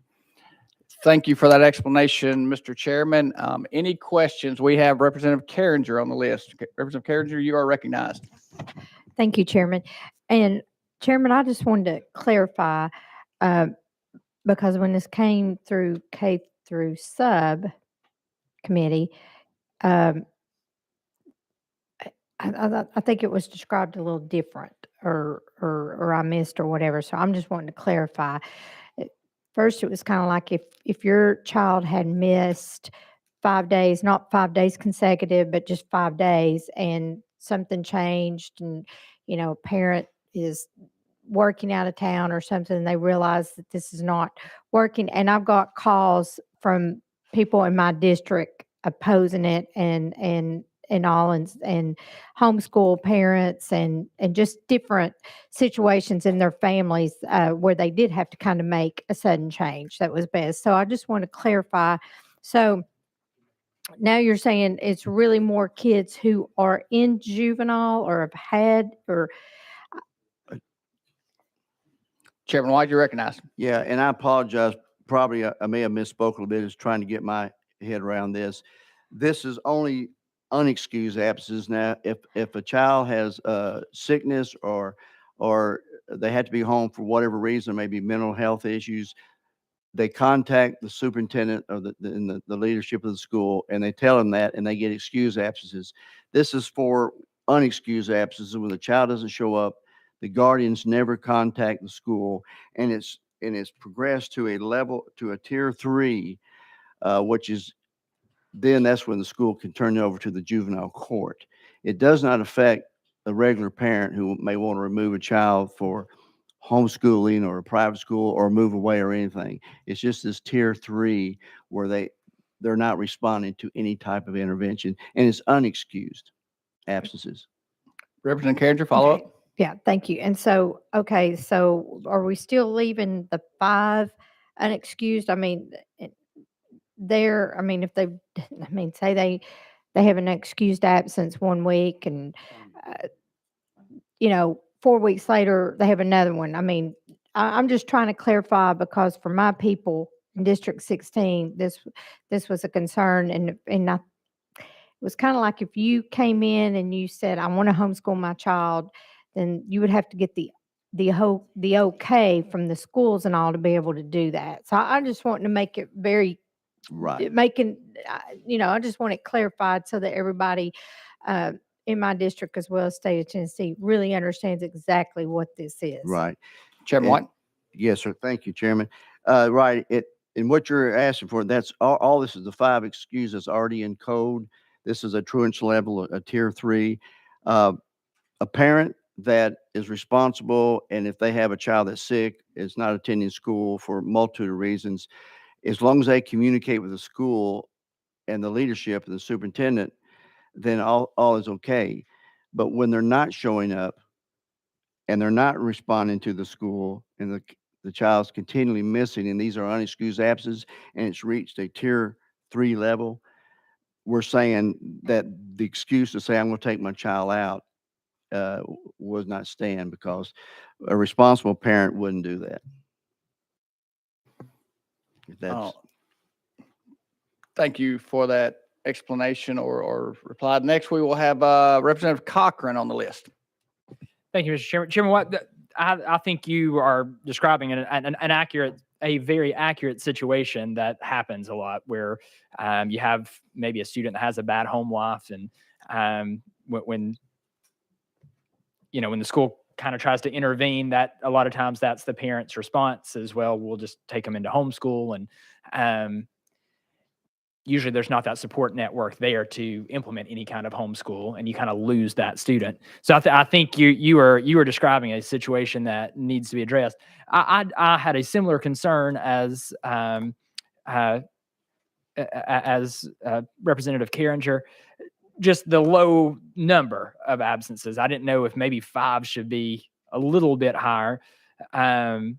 Thank you for that explanation, Mr. Chairman. Any questions? We have Representative Carringer on the list. Representative Carringer, you are recognized. Thank you, Chairman. And Chairman, I just wanted to clarify, because when this came through K through sub committee, I think it was described a little different, or I missed or whatever. So I'm just wanting to clarify. First, it was kind of like if your child had missed 5 days, not 5 days consecutive, but just 5 days, and something changed, and a parent is working out of town or something, and they realize that this is not working. And I've got calls from people in my district opposing it, and all, and homeschool parents, and just different situations in their families where they did have to kind of make a sudden change that was best. So I just want to clarify. So now you're saying it's really more kids who are in juvenile or have had, or Chairman White, you recognize. Yeah, and I apologize. Probably I may have misspoke a little bit. Is trying to get my head around this. This is only unexcused absences. Now, if a child has sickness or they had to be home for whatever reason, maybe mental health issues, they contact the superintendent or the leadership of the school, and they tell them that, and they get excused absences. This is for unexcused absences when the child doesn't show up. The guardians never contact the school, and it's progressed to a tier 3, which is then that's when the school can turn it over to the juvenile court. It does not affect a regular parent who may want to remove a child for homeschooling or a private school or move away or anything. It's just this tier 3 where they're not responding to any type of intervention, and it's unexcused absences. Representative Carringer, follow Okay. up. Yeah, thank you. And so, okay, so are we still leaving the 5 unexcused? I mean, if they, say they have an excused absence 1 week, and 4 weeks later they have another one. I'm just trying to clarify, because for my people in District 16, this was a concern, and it was kind of like if you came in and you said, I want to homeschool my child, then you would have to get the okay from the schools and all to be able to do that. So I just want to make it very right. I just want it clarified so that everybody in my district, as well as state of Tennessee, really understands exactly what this is. Right. Chairman White? Yes, sir. Thank you, Chairman. Right. And what you're asking for, that's all this is the 5 excuses already in code. This is a truancy level, a tier 3. A parent that is responsible, and if they have a child that's sick, is not attending school for a multitude of reasons, as long as they communicate with the school and the leadership and the superintendent, then all is okay. But when they're not showing up and they're not responding to the school, and the child's continually missing, and these are unexcused absences, and it's reached a tier 3 level, we're saying that the excuse to say I'm going to take my child out would not stand, because a responsible parent wouldn't do that. That's Thank you for that explanation or reply. Next, we will have Representative Cochran on the list. Thank you, Mr. Chairman. Chairman White, I think you are describing a very accurate situation that happens a lot, where you have maybe a student that has a bad home life, and when the school kind of tries to intervene, that a lot of times that's the parent's response as well. We'll just take them into homeschool, and usually there's not that support network there to implement any kind of homeschool, and you kind of lose that student. So I think you were describing a situation that needs to be addressed. I had a similar concern as as Representative Carringer, just the low number of absences. I didn't know if maybe 5 should be a little bit higher. I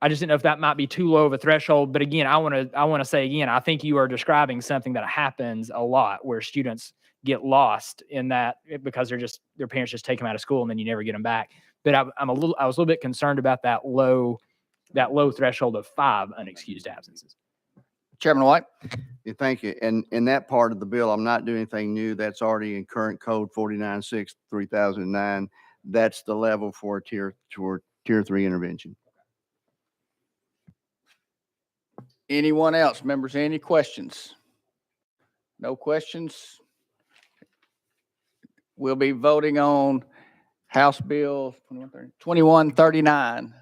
just didn't know if that might be too low of a threshold. But again, I want to say again, I think you are describing something that happens a lot where students get lost in that because their parents just take them out of school and then you never get them back. But I was a little bit concerned about that low threshold of 5 unexcused absences. Chairman White. Yeah, thank you. And in that part of the bill, I'm not doing anything new. That's already in current code 49.6/3009. That's the level for tier 3 intervention. Anyone else? Members, any questions? No questions? We'll be voting on House Bill 2139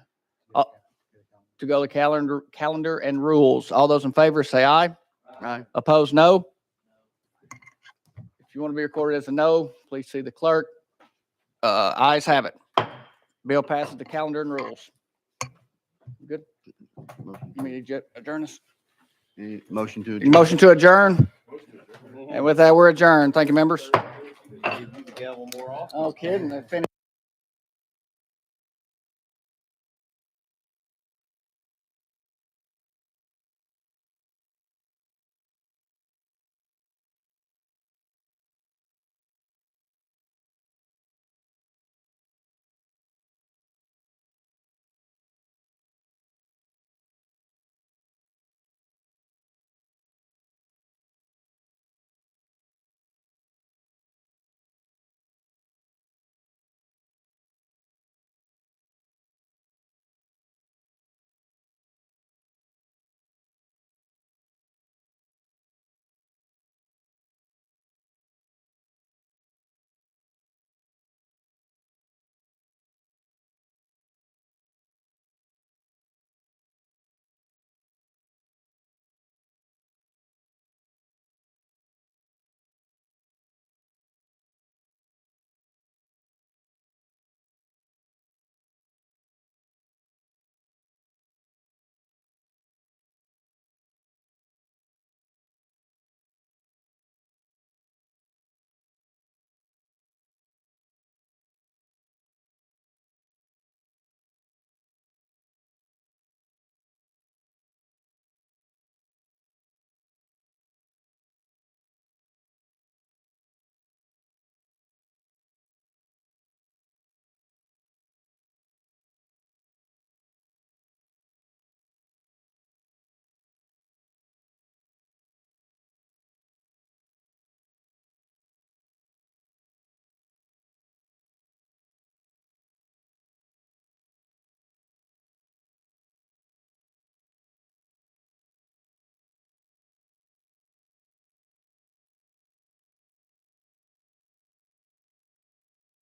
to go to calendar and rules. All those in favor say aye. Aye. Opposed, no. If you want to be recorded as a no, please see the clerk. Ayes have it. Bill passes the calendar and rules. Good. You mean to adjourn us? Motion to adjourn. Motion to adjourn. And with that, we're adjourned. Thank you, members. Oh, kidding.